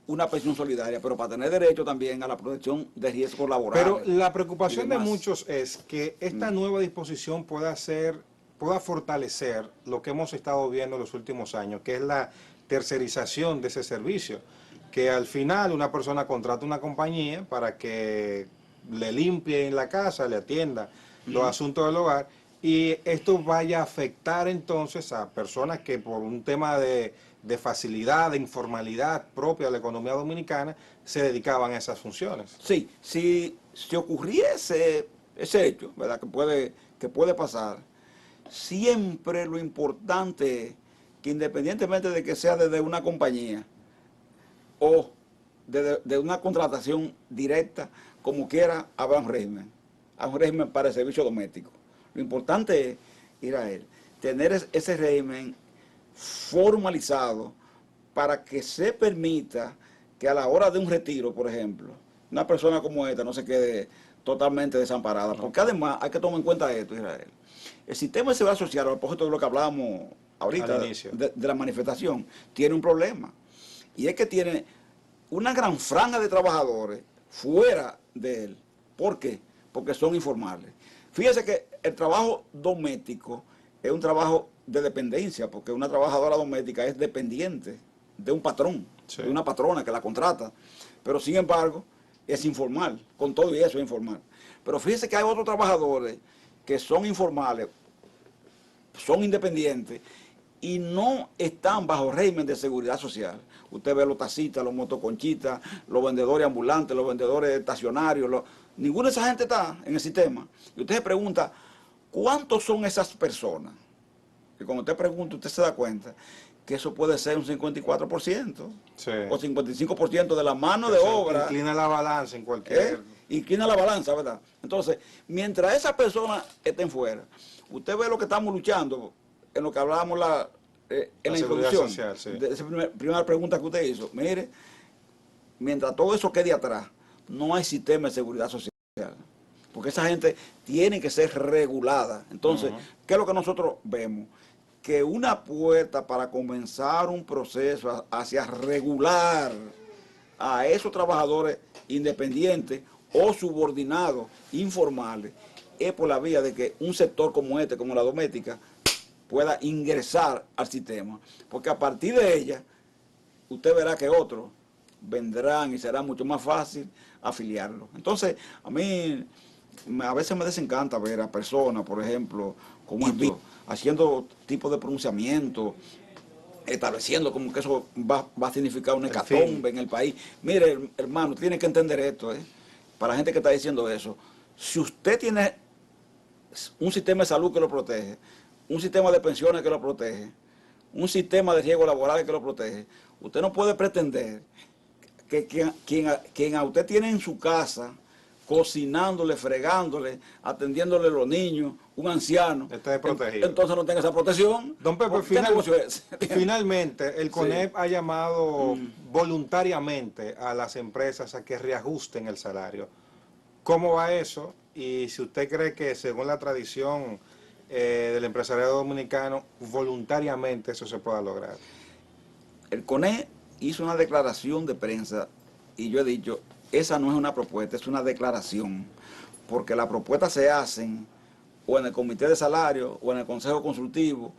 F: una pensión solidaria, pero para tener derecho también a la protección de riesgos laborales.
A: Pero la preocupación
F: y
A: de
F: demás.
A: muchos es que esta nueva disposición pueda fortalecer lo que hemos estado viendo en los últimos años, que es la tercerización de ese servicio, que al final una persona contrata una compañía para que le limpie en la casa, le atienda los asuntos del hogar, y esto vaya a afectar entonces a personas que por un tema de facilidad, de informalidad propia de la economía dominicana, se dedicaban a esas funciones.
F: Sí, si ocurriese ese hecho, ¿verdad? Que puede pasar, siempre lo importante es que independientemente de que sea desde una compañía o de una contratación directa, como quiera, habrá un régimen para el servicio doméstico. Lo importante es, Israel, tener ese régimen formalizado para que se permita que a la hora de un retiro, por ejemplo, una persona como esta no se quede totalmente desamparada. Porque además hay que tomar en cuenta esto, Israel. El sistema de seguridad social, a propósito de lo que hablábamos ahorita
A: Al inicio.
F: de la manifestación, tiene un problema. Y es que tiene una gran franja de trabajadores fuera de él. ¿Por qué? Porque son informales. Fíjese que el trabajo doméstico es un trabajo de dependencia, porque una trabajadora doméstica es dependiente de un patrón,
A: Sí.
F: de una patrona que la contrata, pero sin embargo es informal, con todo y eso es informal. Pero fíjese que hay otros trabajadores que son informales, son independientes y no están bajo régimen de seguridad social. Usted ve los taxistas, los motoconchistas, los vendedores ambulantes, los vendedores estacionarios, ninguna de esa gente está en el sistema. Y usted se pregunta, ¿cuántos son esas personas? Y cuando usted pregunta, usted se da cuenta que eso puede ser un 54%
A: Sí.
F: o 55% de la mano de obra.
A: Inclina la balanza en cualquier...
F: Inclina la balanza, ¿verdad? Entonces, mientras esas personas estén fuera, usted ve lo que estamos luchando, en lo que hablábamos en la
A: seguridad
F: introducción,
A: social, sí.
F: de esa primera pregunta que usted hizo. Mire, mientras todo eso quede atrás, no hay sistema de seguridad social. Porque esa gente tiene que ser regulada. Entonces, ¿qué es lo que nosotros vemos? Que una puerta para comenzar un proceso hacia regular a esos trabajadores independientes o subordinados, informales, es por la vía de que un sector como este, como la doméstica, pueda ingresar al sistema. Porque a partir de ella, usted verá que otros vendrán y será mucho más fácil afiliarlos. Entonces, a mí a veces me desencanta ver a personas, por ejemplo, como esto, haciendo tipos de pronunciamiento, estableciendo como que eso va a significar una hecatombe en el país. Mire, hermano, tiene que entender esto, para la gente que está diciendo eso. Si usted tiene un sistema de salud que lo protege, un sistema de pensiones que lo protege, un sistema de riesgo laboral que lo protege, usted no puede pretender que quien a usted tiene en su casa cocinándole, fregándole, atendiéndole a los niños, un anciano,
A: Está desprotegido.
F: entonces no tenga esa protección.
A: Don Pepe,
F: ¿Qué negocio es?
A: finalmente, el CONEP ha llamado
F: Mm.
A: voluntariamente a las empresas a que reajusten el salario. ¿Cómo va eso? Y si usted cree que, según la tradición del empresariado dominicano, voluntariamente eso se pueda lograr.
F: El CONE hizo una declaración de prensa y yo he dicho, esa no es una propuesta, es una declaración, porque las propuestas se hacen o en el comité de salario o en el consejo consultivo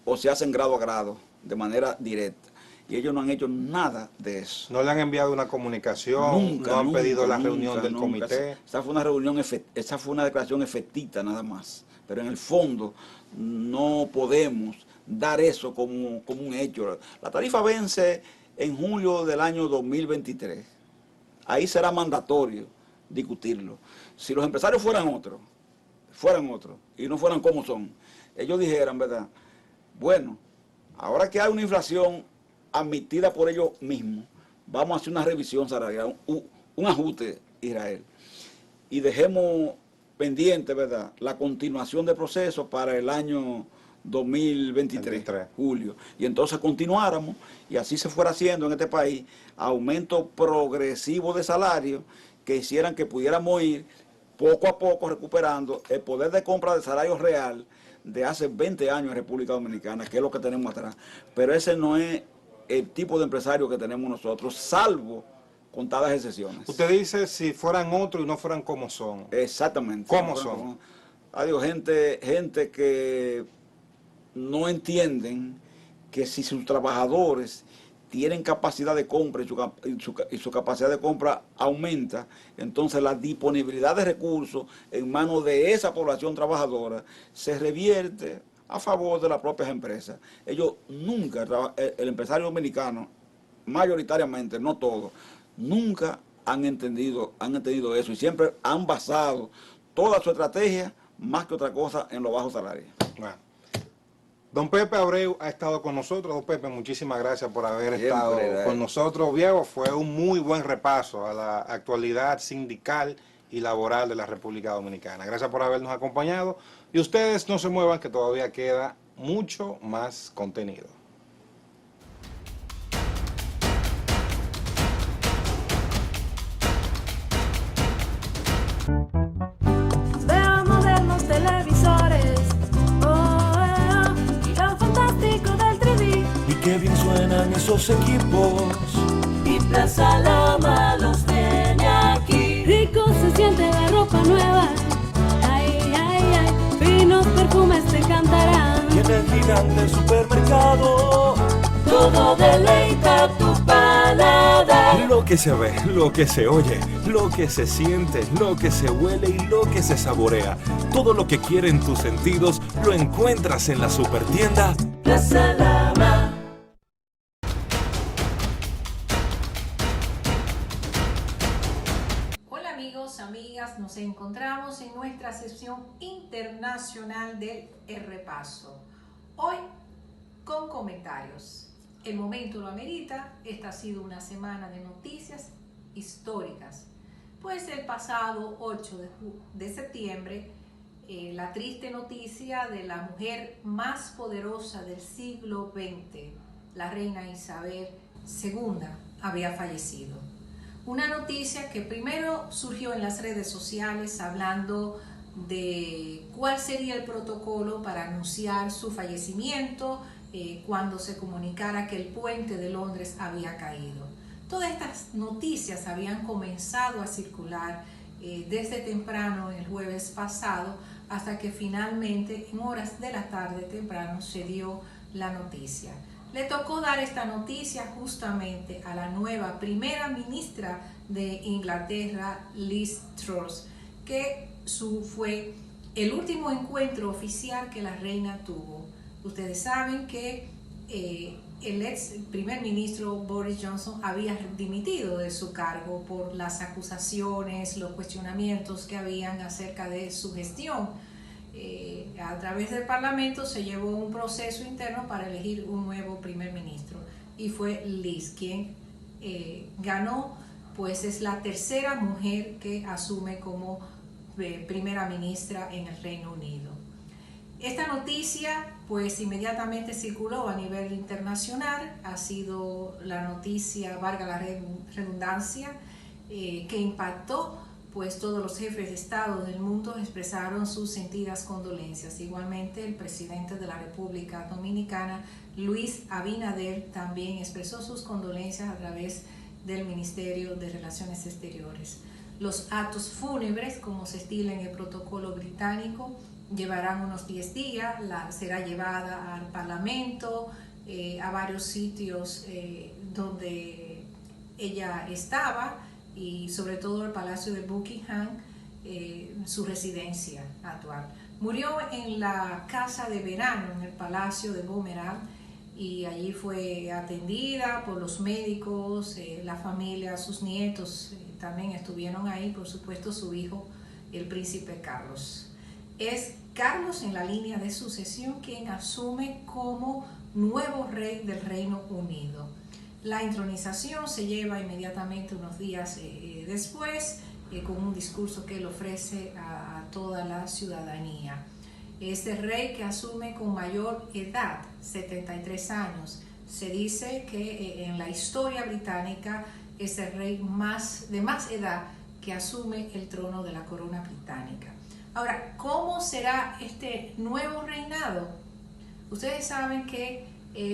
F: o se hacen grado a grado, de manera directa. Y ellos no han hecho nada de eso.
A: ¿No le han enviado una comunicación? ¿No han pedido la reunión del comité?
F: Esa fue una reunión, esa fue una declaración efectita nada más. Pero en el fondo no podemos dar eso como un hecho. La tarifa vence en julio del año 2023. Ahí será mandatorio discutirlo. Si los empresarios fueran otros, y no fueran como son, ellos dijeran, ¿verdad? Bueno, ahora que hay una inflación admitida por ellos mismos, vamos a hacer una revisión salarial, un ajuste, Israel, y dejemos pendiente, ¿verdad?, la continuación del proceso para el año 2023, julio, y entonces continuáramos y así se fuera haciendo en este país aumento progresivo de salario que hicieran que pudiéramos ir poco a poco recuperando el poder de compra de salario real de hace 20 años en República Dominicana, que es lo que tenemos atrás. Pero ese no es el tipo de empresario que tenemos nosotros, salvo contadas excepciones.
A: Usted dice si fueran otros y no fueran como son.
F: Exactamente.
A: ¿Cómo son?
F: Adiós, gente que no entienden que si sus trabajadores tienen capacidad de compra y su capacidad de compra aumenta, entonces la disponibilidad de recursos en manos de esa población trabajadora se revierte a favor de las propias empresas. Ellos nunca, el empresario dominicano, mayoritariamente, no todos, nunca han entendido eso y siempre han basado toda su estrategia, más que otra cosa, en los bajos salarios.
A: Bueno. Don Pepe Abreu ha estado con nosotros. Don Pepe, muchísimas gracias por haber estado con nosotros. Viejo, fue un muy buen repaso a la actualidad sindical y laboral de la República Dominicana. Gracias por habernos acompañado. Y ustedes no se muevan, que todavía queda mucho más contenido.
E: Veo modernos televisores, y lo fantástico del 3D.
C: Y qué bien suenan esos equipos.
D: Y Plaza Lama los tiene aquí.
E: Rico se siente la ropa nueva. Ay, ay, ay, finos perfumes te cantarán.
C: Y en el gigante supermercado.
D: Todo deleita tu paladar.
C: Lo que se ve, lo que se oye, lo que se siente, lo que se huele y lo que se saborea. Todo lo que quieren tus sentidos lo encuentras en la supertienda
D: Plaza Lama.
G: Hola amigos, amigas, nos encontramos en nuestra sección internacional del El Repaso. Hoy con comentarios. El momento lo amerita, esta ha sido una semana de noticias históricas. Pues el pasado 8 de septiembre, la triste noticia de la mujer más poderosa del siglo XX, la reina Isabel II, había fallecido. Una noticia que primero surgió en las redes sociales hablando de cuál sería el protocolo para anunciar su fallecimiento cuando se comunicara que el puente de Londres había caído. Todas estas noticias habían comenzado a circular desde temprano el jueves pasado hasta que finalmente en horas de la tarde temprano se dio la noticia. Le tocó dar esta noticia justamente a la nueva primera ministra de Inglaterra, Liz Truss, que fue el último encuentro oficial que la reina tuvo. Ustedes saben que el ex primer ministro Boris Johnson había dimitido de su cargo por las acusaciones, los cuestionamientos que habían acerca de su gestión. A través del Parlamento se llevó un proceso interno para elegir un nuevo primer ministro y fue Liz quien ganó pues es la tercera mujer que asume como primera ministra en el Reino Unido. Esta noticia pues inmediatamente circuló a nivel internacional, ha sido la noticia, valga la redundancia, que impactó, pues todos los jefes de Estado del mundo expresaron sus sentidas condolencias. Igualmente el presidente de la República Dominicana, Luis Abinader, también expresó sus condolencias a través del Ministerio de Relaciones Exteriores. Los actos fúnebres, como se estila en el protocolo británico, llevarán unos 10 días, será llevada al Parlamento, a varios sitios donde ella estaba, y sobre todo el Palacio de Buckingham, su residencia actual. Murió en la casa de verano, en el Palacio de Balmoral, y allí fue atendida por los médicos, la familia, sus nietos también estuvieron ahí, por supuesto su hijo, el príncipe Carlos. Es Carlos en la línea de sucesión quien asume como nuevo rey del Reino Unido. La intronización se lleva inmediatamente unos días después, con un discurso que él ofrece a toda la ciudadanía. Este rey que asume con mayor edad, 73 años, se dice que en la historia británica es el rey de más edad que asume el trono de la corona británica. Ahora, ¿cómo será este nuevo reinado? Ustedes saben que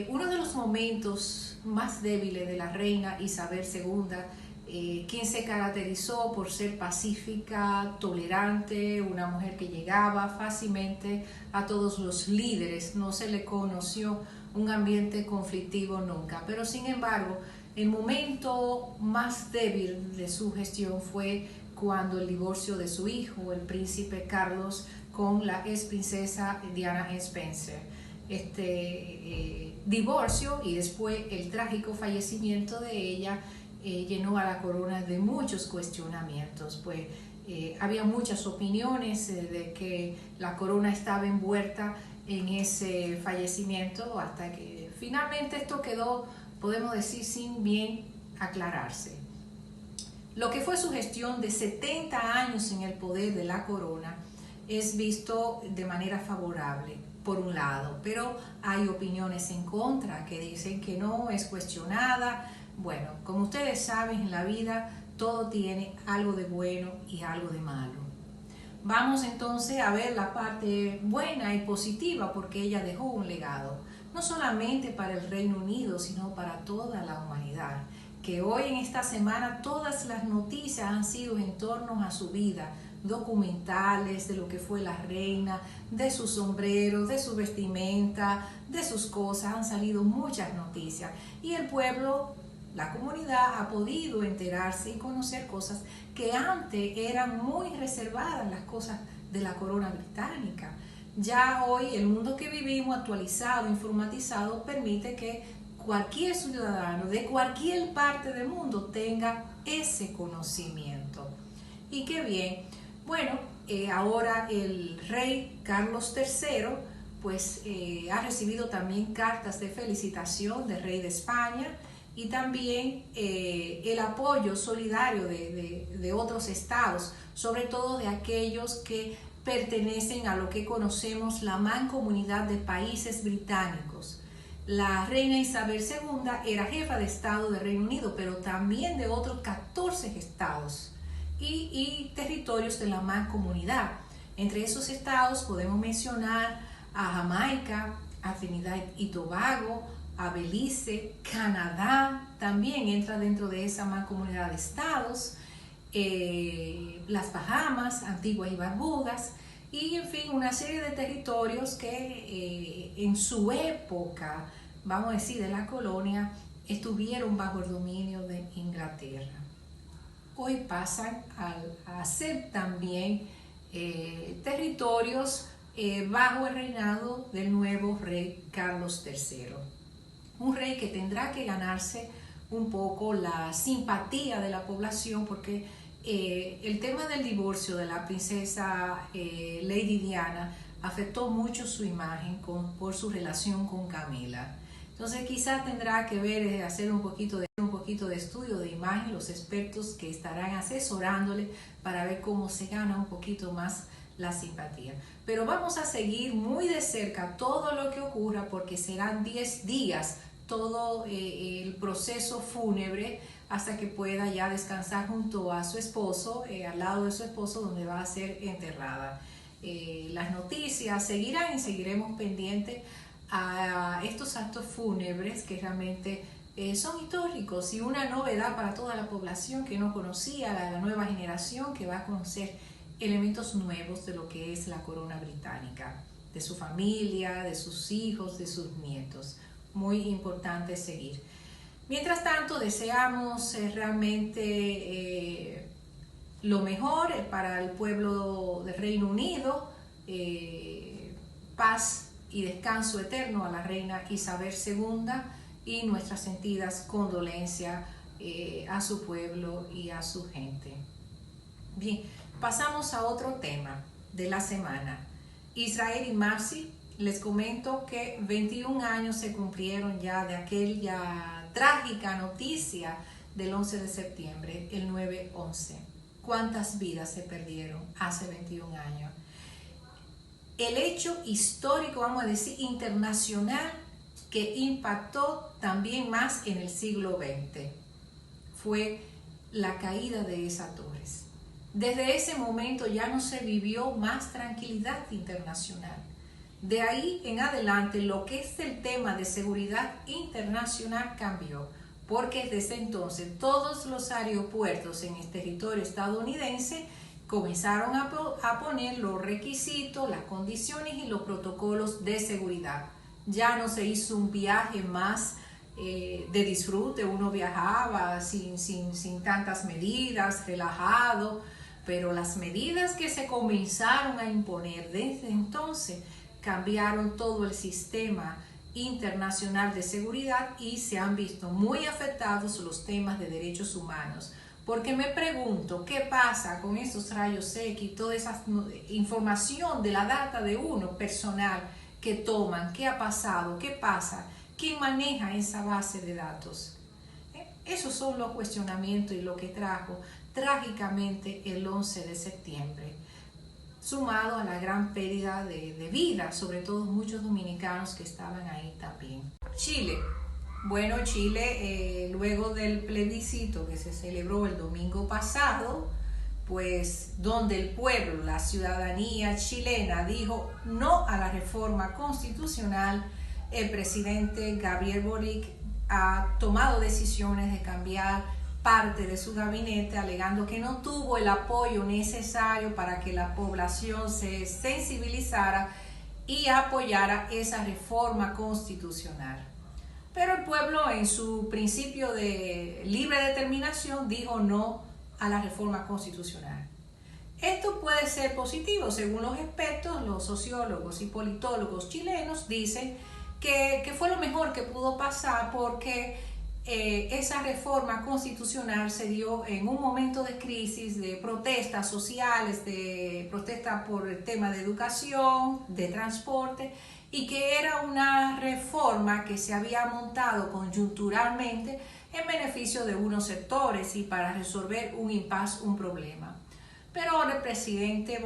G: uno de los momentos más débiles de la reina Isabel II, quien se caracterizó por ser pacífica, tolerante, una mujer que llegaba fácilmente a todos los líderes, no se le conoció un ambiente conflictivo nunca, pero sin embargo, el momento más débil de su gestión fue cuando el divorcio de su hijo, el príncipe Carlos, con la ex princesa Diana Spencer. Este divorcio y después el trágico fallecimiento de ella llenó a la corona de muchos cuestionamientos, pues había muchas opiniones de que la corona estaba envuelta en ese fallecimiento, hasta que finalmente esto quedó, podemos decir, sin bien aclararse. Lo que fue su gestión de 70 años en el poder de la corona es visto de manera favorable, por un lado, pero hay opiniones en contra que dicen que no, es cuestionada. Bueno, como ustedes saben, en la vida todo tiene algo de bueno y algo de malo. Vamos entonces a ver la parte buena y positiva, porque ella dejó un legado, no solamente para el Reino Unido, sino para toda la humanidad, que hoy en esta semana todas las noticias han sido en torno a su vida, documentales de lo que fue la reina, de sus sombreros, de su vestimenta, de sus cosas, han salido muchas noticias, y el pueblo, la comunidad, ha podido enterarse y conocer cosas que antes eran muy reservadas, las cosas de la corona británica. Ya hoy el mundo que vivimos, actualizado, informatizado, permite que cualquier ciudadano de cualquier parte del mundo tenga ese conocimiento. Y qué bien. Bueno, ahora el rey Carlos III pues ha recibido también cartas de felicitación del rey de España, y también el apoyo solidario de otros estados, sobre todo de aquellos que pertenecen a lo que conocemos la mancomunidad de países británicos. La reina Isabel II era jefa de Estado del Reino Unido, pero también de otros 14 estados y territorios de la mancomunidad. Entre esos estados podemos mencionar a Jamaica, a Trinidad y Tobago, a Belice, Canadá, también entra dentro de esa mancomunidad de estados, las Bahamas, Antigua y Barbudas, y en fin, una serie de territorios que en su época, vamos a decir, de la colonia, estuvieron bajo el dominio de Inglaterra. Hoy pasan a ser también territorios bajo el reinado del nuevo rey Carlos III. Un rey que tendrá que ganarse un poco la simpatía de la población, porque el tema del divorcio de la princesa Lady Diana afectó mucho su imagen por su relación con Camila. Entonces quizás tendrá que ver, hacer un poquito de estudio de imagen, los expertos que estarán asesorándole para ver cómo se gana un poquito más la simpatía. Pero vamos a seguir muy de cerca todo lo que ocurra porque serán 10 días todo el proceso fúnebre hasta que pueda ya descansar junto a su esposo, al lado de su esposo donde va a ser enterrada. Las noticias seguirán y seguiremos pendientes a estos actos fúnebres que realmente son históricos y una novedad para toda la población que no conocía, la nueva generación que va a conocer elementos nuevos de lo que es la corona británica, de su familia, de sus hijos, de sus nietos. Muy importante seguir. Mientras tanto, deseamos realmente lo mejor para el pueblo del Reino Unido, paz y descanso eterno a la reina Isabel II y nuestras sentidas condolencias a su pueblo y a su gente. Bien, pasamos a otro tema de la semana. Israel y Marcy, les comento que 21 años se cumplieron ya de aquella trágica noticia del 11 de septiembre, el 9/11. ¿Cuántas vidas se perdieron hace 21 años? El hecho histórico, vamos a decir, internacional, que impactó también más en el siglo XX, fue la caída de esas torres. Desde ese momento ya no se vivió más tranquilidad internacional. De ahí en adelante lo que es el tema de seguridad internacional cambió, porque desde entonces todos los aeropuertos en el territorio estadounidense comenzaron a poner los requisitos, las condiciones y los protocolos de seguridad. Ya no se hizo un viaje más de disfrute, uno viajaba sin tantas medidas, relajado, pero las medidas que se comenzaron a imponer desde entonces cambiaron todo el sistema internacional de seguridad y se han visto muy afectados los temas de derechos humanos. Porque me pregunto, ¿qué pasa con esos rayos X y toda esa información de la data de uno personal que toman? ¿Qué ha pasado? ¿Qué pasa? ¿Quién maneja esa base de datos? Esos son los cuestionamientos y lo que trajo trágicamente el 11 de septiembre. Sumado a la gran pérdida de vida, sobre todo muchos dominicanos que estaban ahí también. Chile. Bueno, Chile, luego del plebiscito que se celebró el domingo pasado, pues donde el pueblo, la ciudadanía chilena dijo no a la reforma constitucional, el presidente Gabriel Boric ha tomado decisiones de cambiar parte de su gabinete, alegando que no tuvo el apoyo necesario para que la población se sensibilizara y apoyara esa reforma constitucional. Pero el pueblo, en su principio de libre determinación, dijo no a la reforma constitucional. Esto puede ser positivo, según los expertos, los sociólogos y politólogos chilenos dicen que fue lo mejor que pudo pasar porque esa reforma constitucional se dio en un momento de crisis, de protestas sociales, de protestas por el tema de educación, de transporte, y que era una reforma que se había montado coyunturalmente en beneficio de unos sectores y para resolver un impasse, un problema. Pero ahora el presidente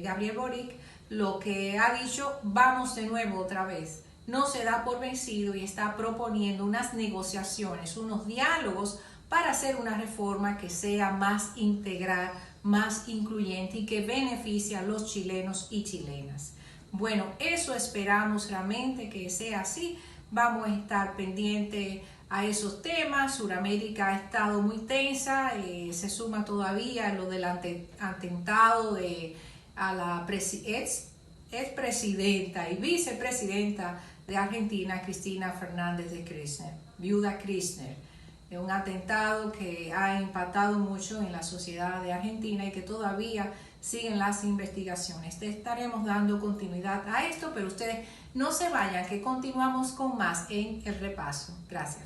G: Gabriel Boric lo que ha dicho, vamos de nuevo otra vez. No se da por vencido y está proponiendo unas negociaciones, unos diálogos para hacer una reforma que sea más integral, más incluyente y que beneficie a los chilenos y chilenas. Bueno, eso esperamos realmente que sea así. Vamos a estar pendientes a esos temas. Suramérica ha estado muy tensa, se suma todavía lo del atentado a la expresidenta y vicepresidenta de Argentina, Cristina Fernández de Kirchner, viuda Kirchner. Es un atentado que ha impactado mucho en la sociedad de Argentina y que todavía siguen las investigaciones. Te estaremos dando continuidad a esto, pero ustedes no se vayan, que continuamos con más en el repaso. Gracias.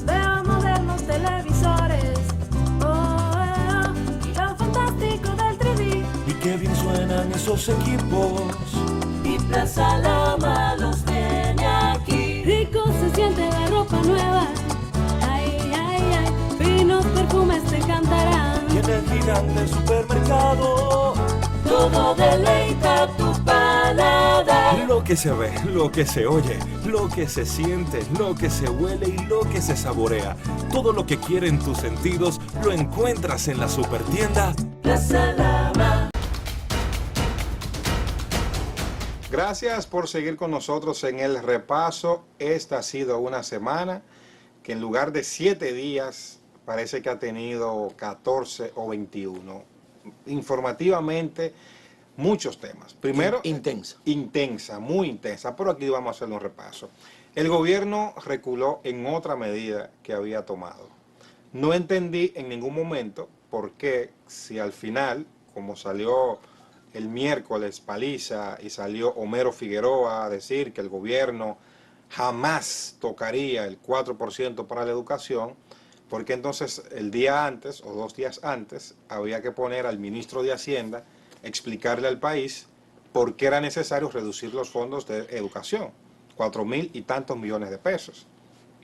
E: Veo modernos televisores, oh, y lo fantástico del 3D.
C: ¿Y muchos equipos.
D: Y Plaza Lama los tiene aquí.
E: Rico se siente la ropa nueva. Ay, ay, ay, finos perfumes te cantarán.
C: Y en el gigante supermercado,
D: Todo deleita tu paladar.
C: lo que se ve, lo que se oye, lo que se siente, lo que se huele y lo que se saborea. Todo lo que quieren tus sentidos lo encuentras en la supertienda.
D: Plaza Lama.
A: Gracias por seguir con nosotros en el repaso. Esta ha sido una semana que en lugar de 7 días parece que ha tenido 14 o 21. Informativamente, muchos temas. Primero,
B: Intensa.
A: muy intensa, pero aquí vamos a hacer un repaso. El gobierno reculó en otra medida que había tomado. No entendí en ningún momento por qué, si al final, como salió el miércoles Paliza y salió Homero Figueroa a decir que el gobierno jamás tocaría el 4% para la educación, porque entonces el día antes o 2 días antes había que poner al ministro de Hacienda, explicarle al país por qué era necesario reducir los fondos de educación, 4.000 y tantos millones de pesos.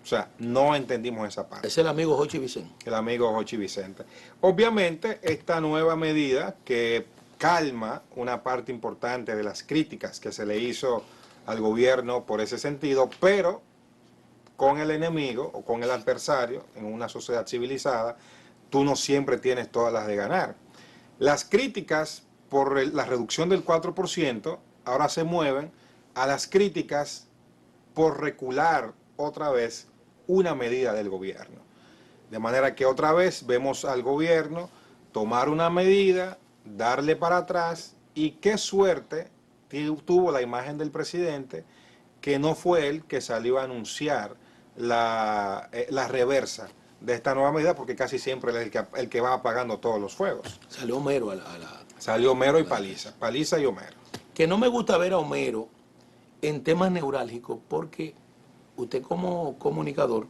A: O sea, no entendimos esa parte.
B: Es el amigo Jochi Vicente.
A: El amigo Jochi Vicente. Obviamente, esta nueva medida que calma una parte importante de las críticas que se le hizo al gobierno por ese sentido, pero con el enemigo o con el adversario en una sociedad civilizada, tú no siempre tienes todas las de ganar. Las críticas por la reducción del 4% ahora se mueven a las críticas por recular otra vez una medida del gobierno. De manera que otra vez vemos al gobierno tomar una medida, darle para atrás, y qué suerte tuvo la imagen del presidente, que no fue él que salió a anunciar la reversa de esta nueva medida, porque casi siempre él es el que va apagando todos los fuegos.
B: Salió Homero
A: Salió Homero y Paliza, Paliza y Homero.
B: Que no me gusta ver a Homero en temas neurálgicos, porque usted como comunicador,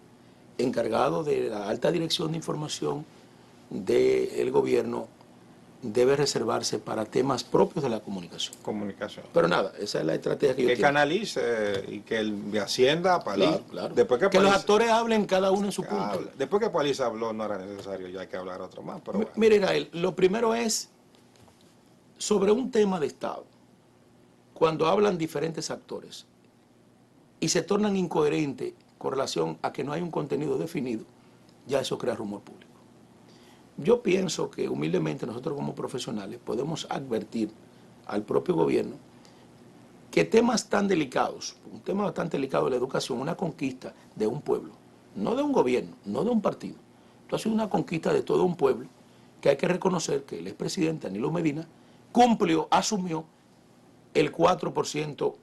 B: encargado de la alta dirección de información del gobierno, debe reservarse para temas propios de la comunicación. Pero nada, esa es la estrategia que yo
A: que
B: tengo.
A: canalice y que el de Hacienda, Paliza.
B: Claro.
A: Después
B: Que
A: Paliza,
B: los actores hablen cada uno en su punto.
A: después que Paliza habló, no era necesario ya que hablar otro más. Pero bueno.
B: Mire, Israel, lo primero es sobre un tema de Estado. Cuando hablan diferentes actores y se tornan incoherentes con relación a que no hay un contenido definido, ya eso crea rumor público. Yo pienso que humildemente nosotros como profesionales podemos advertir al propio gobierno que temas tan delicados, un tema bastante delicado de la educación, una conquista de un pueblo, no de un gobierno, no de un partido, esto ha sido una conquista de todo un pueblo, que hay que reconocer que el expresidente Danilo Medina cumplió, asumió el 4%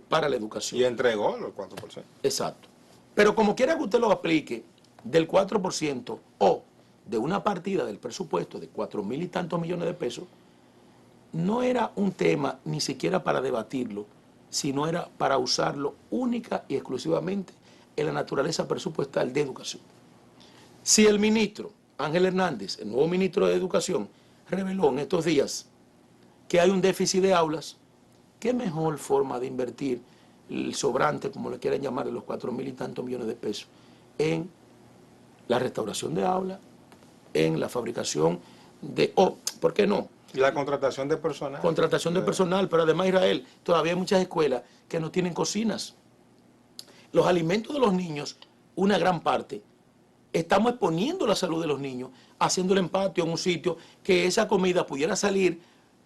B: para la educación.
A: Y entregó los 4%.
B: Exacto. Pero como quiera que usted lo aplique, del 4% o de una partida del presupuesto de 4.000 y tantos millones de pesos, no era un tema ni siquiera para debatirlo, sino era para usarlo única y exclusivamente en la naturaleza presupuestal de educación. Si el ministro Ángel Hernández, el nuevo ministro de Educación, reveló en estos días que hay un déficit de aulas, ¿qué mejor forma de invertir el sobrante, como le quieran llamar, de los 4.000 y tantos millones de pesos, en la restauración de aulas, en la fabricación de, ¿por qué no?
A: Y la contratación de personal.
B: Contratación de personal, pero además, Israel, todavía hay muchas escuelas que no tienen cocinas. Los alimentos de los niños, una gran parte, estamos exponiendo la salud de los niños, haciendo el empate en un sitio que esa comida pudiera salir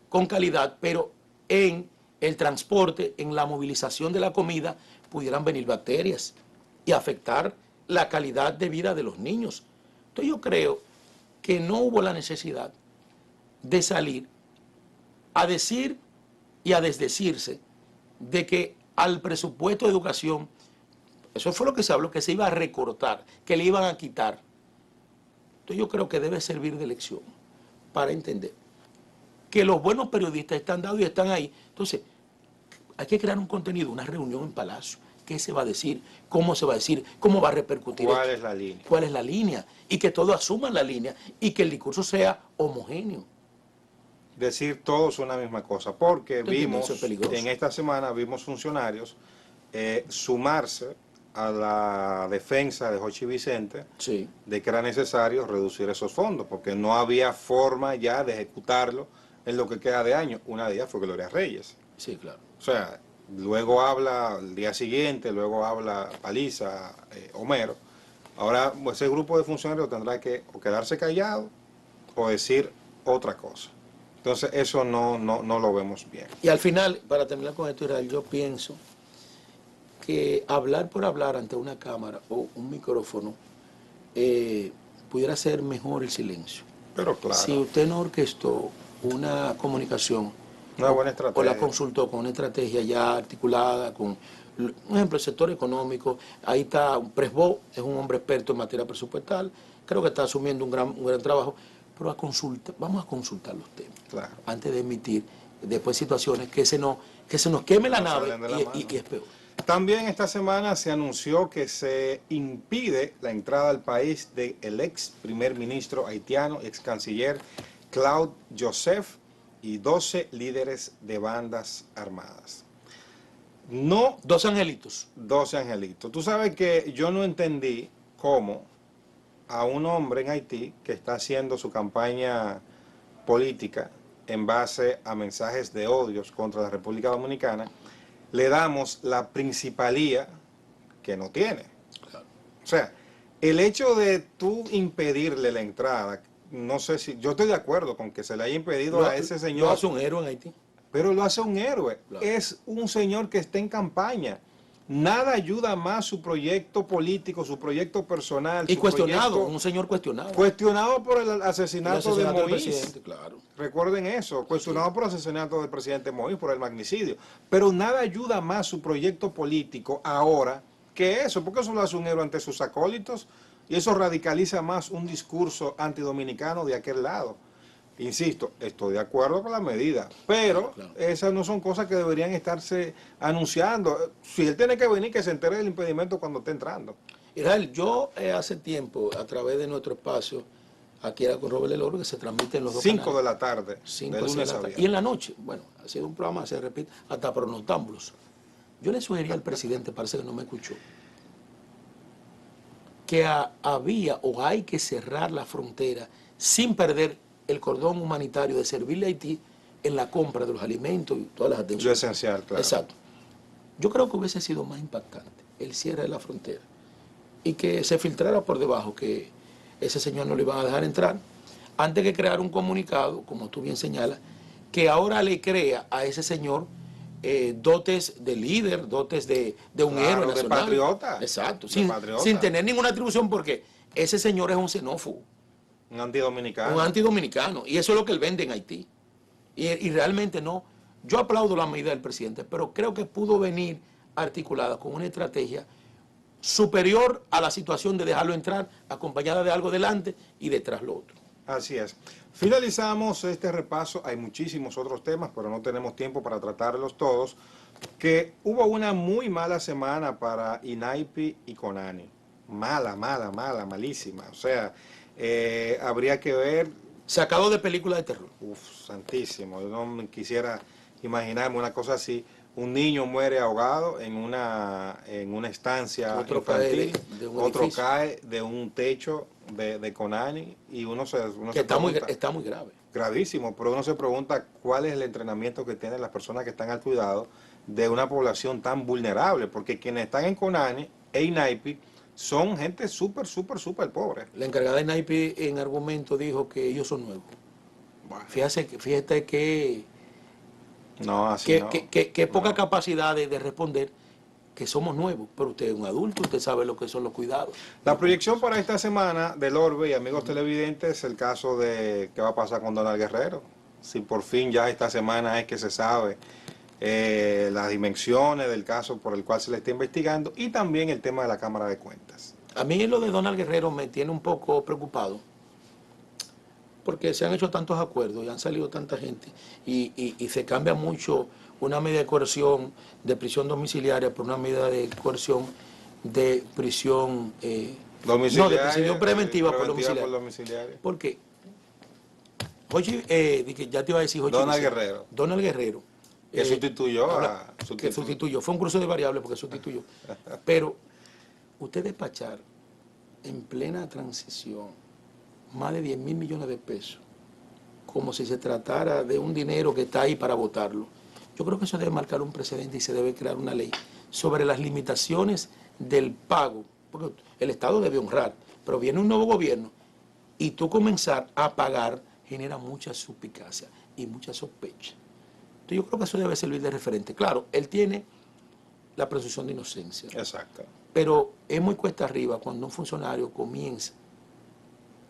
B: con calidad, pero en el transporte, en la movilización de la comida, pudieran venir bacterias y afectar la calidad de vida de los niños. Entonces yo creo que no hubo la necesidad de salir a decir y a desdecirse de que al presupuesto de educación, eso fue lo que se habló, que se iba a recortar, que le iban a quitar. Entonces yo creo que debe servir de lección para entender que los buenos periodistas están dados y están ahí. Entonces, hay que crear un contenido, una reunión en Palacio. ¿Qué se va a decir? ¿Cómo se va a decir? ¿Cómo va a repercutir?
A: ¿Cuál es la línea?
B: ¿Cuál es la línea? Y que todos asuman la línea y que el discurso sea homogéneo.
A: decir todos una misma cosa, porque
B: Entiendo,
A: vimos,
B: eso es peligroso.
A: en esta semana vimos funcionarios sumarse a la defensa de Jochi Vicente
B: Sí.
A: de que era necesario reducir esos fondos, porque no había forma ya de ejecutarlo en lo que queda de año. Una de ellas fue Gloria Reyes.
B: Sí, claro.
A: O sea, luego habla el día siguiente, luego habla Paliza, Homero. Ahora ese grupo de funcionarios tendrá que o quedarse callado o decir otra cosa. Entonces eso no lo vemos bien.
B: Y al final, para terminar con esto, Israel, yo pienso que hablar por hablar ante una cámara o un micrófono pudiera ser mejor el silencio.
A: Pero claro,
B: Si usted no orquestó una comunicación
A: una buena
B: o
A: estrategia.
B: la consultó con una estrategia ya articulada, con, por ejemplo, el sector económico, ahí está Presbó, es un hombre experto en materia presupuestal, creo que está asumiendo un gran trabajo, pero vamos a consultar los temas
A: Claro.
B: antes de emitir después situaciones que se nos queme la
A: No
B: nave
A: salen de la
B: y
A: mano.
B: es peor.
A: También esta semana se anunció que se impide la entrada al país del ex primer ministro haitiano, ex canciller Claude Joseph y 12 líderes de bandas armadas. No
B: 2 angelitos.
A: 12 angelitos. Tú sabes que yo no entendí cómo a un hombre en Haití que está haciendo su campaña política en base a mensajes de odios contra la República Dominicana, le damos la principalía que no tiene.
B: Claro.
A: O sea, el hecho de tú impedirle la entrada, no sé si, yo estoy de acuerdo con que se le haya impedido a ese
B: Lo
A: señor,
B: hace un héroe en Haití.
A: pero lo hace un héroe.
B: Claro.
A: Es un señor que está en campaña. Nada ayuda más su proyecto político, su proyecto personal.
B: Y
A: su
B: cuestionado,
A: proyecto
B: un señor cuestionado.
A: cuestionado por el
B: El
A: asesinato de
B: del
A: Moïse.
B: presidente, claro.
A: Recuerden eso, cuestionado por el asesinato del presidente Moïse, por el magnicidio. Pero nada ayuda más su proyecto político ahora que eso, porque eso lo hace un héroe ante sus acólitos y eso radicaliza más un discurso antidominicano de aquel lado. Insisto, estoy de acuerdo con la medida, pero
B: Claro.
A: esas no son cosas que deberían estarse anunciando. Si él tiene que venir, que se entere del impedimento cuando esté entrando.
B: Israel, yo hace tiempo, a través de nuestro espacio, aquí era con Robert El Oro, que se transmite en los dos
A: 5
B: canales.
A: de la tarde,
B: 5
A: de
B: a 6
A: lunes
B: de la
A: a
B: tarde. Y
A: viernes.
B: en la noche, bueno, ha sido un programa, se repite, hasta por noctámbulos. Yo le sugería al presidente, parece que no me escuchó, que había o hay que cerrar la frontera sin perder el cordón humanitario de servirle a Haití en la compra de los alimentos y todas las
A: Lo
B: atenciones.
A: esencial, claro.
B: Exacto. Yo creo que hubiese sido más impactante el cierre de la frontera y que se filtrara por debajo que ese señor no le iban a dejar entrar, antes que crear un comunicado, como tú bien señalas, que ahora le crea a ese señor dotes de líder, dotes de un
A: Claro,
B: héroe
A: de
B: nacional.
A: patriota.
B: Exacto,
A: De
B: sin,
A: patriota.
B: sin tener ninguna atribución, porque ese señor es un xenófobo,
A: Un antidominicano.
B: un antidominicano, y eso es lo que él vende en Haití. Y realmente no. Yo aplaudo la medida del presidente, pero creo que pudo venir articulada con una estrategia superior a la situación de dejarlo entrar, acompañada de algo delante y detrás lo otro.
A: Así es. Finalizamos este repaso. Hay muchísimos otros temas, pero no tenemos tiempo para tratarlos todos. Que hubo una muy mala semana para INAIPI y CONANI. Malísima. O sea, habría que ver.
B: Sacado de película de terror.
A: Uf, santísimo. Yo no me quisiera imaginarme una cosa así. Un niño muere ahogado en una estancia
B: Otro cae
A: infantil.
B: de un
A: Otro
B: edificio.
A: cae de un techo de CONANI y uno se
B: Que está muy
A: pregunta,
B: grave.
A: gravísimo, pero uno se pregunta cuál es el entrenamiento que tienen las personas que están al cuidado de una población tan vulnerable, porque quienes están en CONANI e INAIPI son gente súper pobre.
B: La encargada de Naipi en argumento dijo que ellos son nuevos.
A: Bueno,
B: Fíjate que
A: no, así no.
B: que poca
A: No.
B: capacidad de responder que somos nuevos, pero usted es un adulto, usted sabe lo que son los cuidados.
A: La proyección para esta semana del Orbe y amigos televidentes es el caso de qué va a pasar con Donald Guerrero. Si por fin ya esta semana es que se sabe las dimensiones del caso por el cual se le está investigando y también el tema de la Cámara de Cuentas.
B: A mí lo de Donald Guerrero me tiene un poco preocupado, porque se han hecho tantos acuerdos y han salido tanta gente y se cambia mucho una medida de coerción de prisión domiciliaria por una medida de coerción de prisión no, de prisión preventiva por domiciliaria.
A: domiciliaria.
B: Porque Ya te iba a decir Jochi
A: Donald
B: Vicente.
A: Guerrero.
B: Donald Guerrero.
A: Que sustituyó a...
B: Que sustituyó. Fue un cruce de variables porque sustituyó. Pero usted despachar en plena transición más de 10 mil millones de pesos, como si se tratara de un dinero que está ahí para votarlo. Yo creo que eso debe marcar un precedente y se debe crear una ley sobre las limitaciones del pago, porque el Estado debe honrar, pero viene un nuevo gobierno y tú comenzar a pagar genera mucha suspicacia y mucha sospecha. Entonces yo creo que eso debe servir de referente. Claro, él tiene la presunción de inocencia,
A: Exacto.
B: pero es muy cuesta arriba cuando un funcionario comienza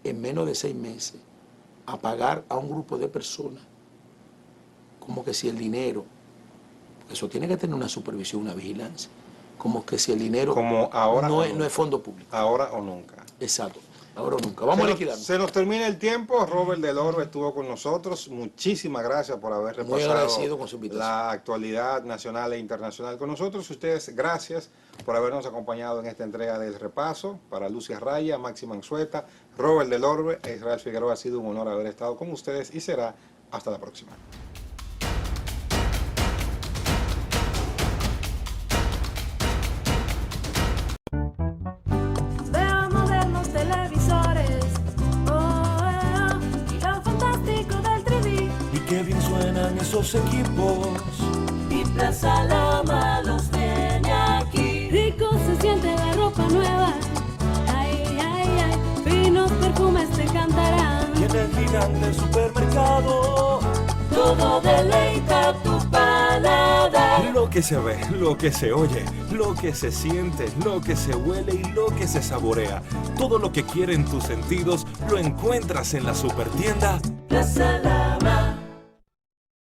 B: en menos de 6 meses a pagar a un grupo de personas como que si el dinero, eso tiene que tener una supervisión, una vigilancia, como que si el dinero
A: Como ahora
B: no
A: o
B: es
A: nunca.
B: fondo público.
A: Ahora o nunca.
B: Exacto, ahora o nunca. Vamos a liquidar.
A: Se nos termina el tiempo. Robert Del Orbe estuvo con nosotros. Muchísimas gracias por haber
B: Muy
A: repasado
B: agradecido con su invitación.
A: la actualidad nacional e internacional con nosotros. Ustedes, gracias por habernos acompañado en esta entrega del repaso. Para Lucia Raya, Máxima Anzueta, Robert Del Orbe, Israel Figueroa, ha sido un honor haber estado con ustedes y será hasta la próxima.
E: Veo modernos televisores, y lo fantástico del 3D.
C: Y qué bien suenan esos equipos.
D: Y Plaza Lama los tiene aquí.
E: Rico se siente la ropa nueva, ay, ay, ay, finos perfumes te encantarán.
C: Y en el gigante supermercado.
D: Todo deleita tu paladar.
C: Lo que se ve, lo que se oye, lo que se siente, lo que se huele y lo que se saborea. Todo lo que quieren tus sentidos lo encuentras en la supertienda
D: Plaza Lama.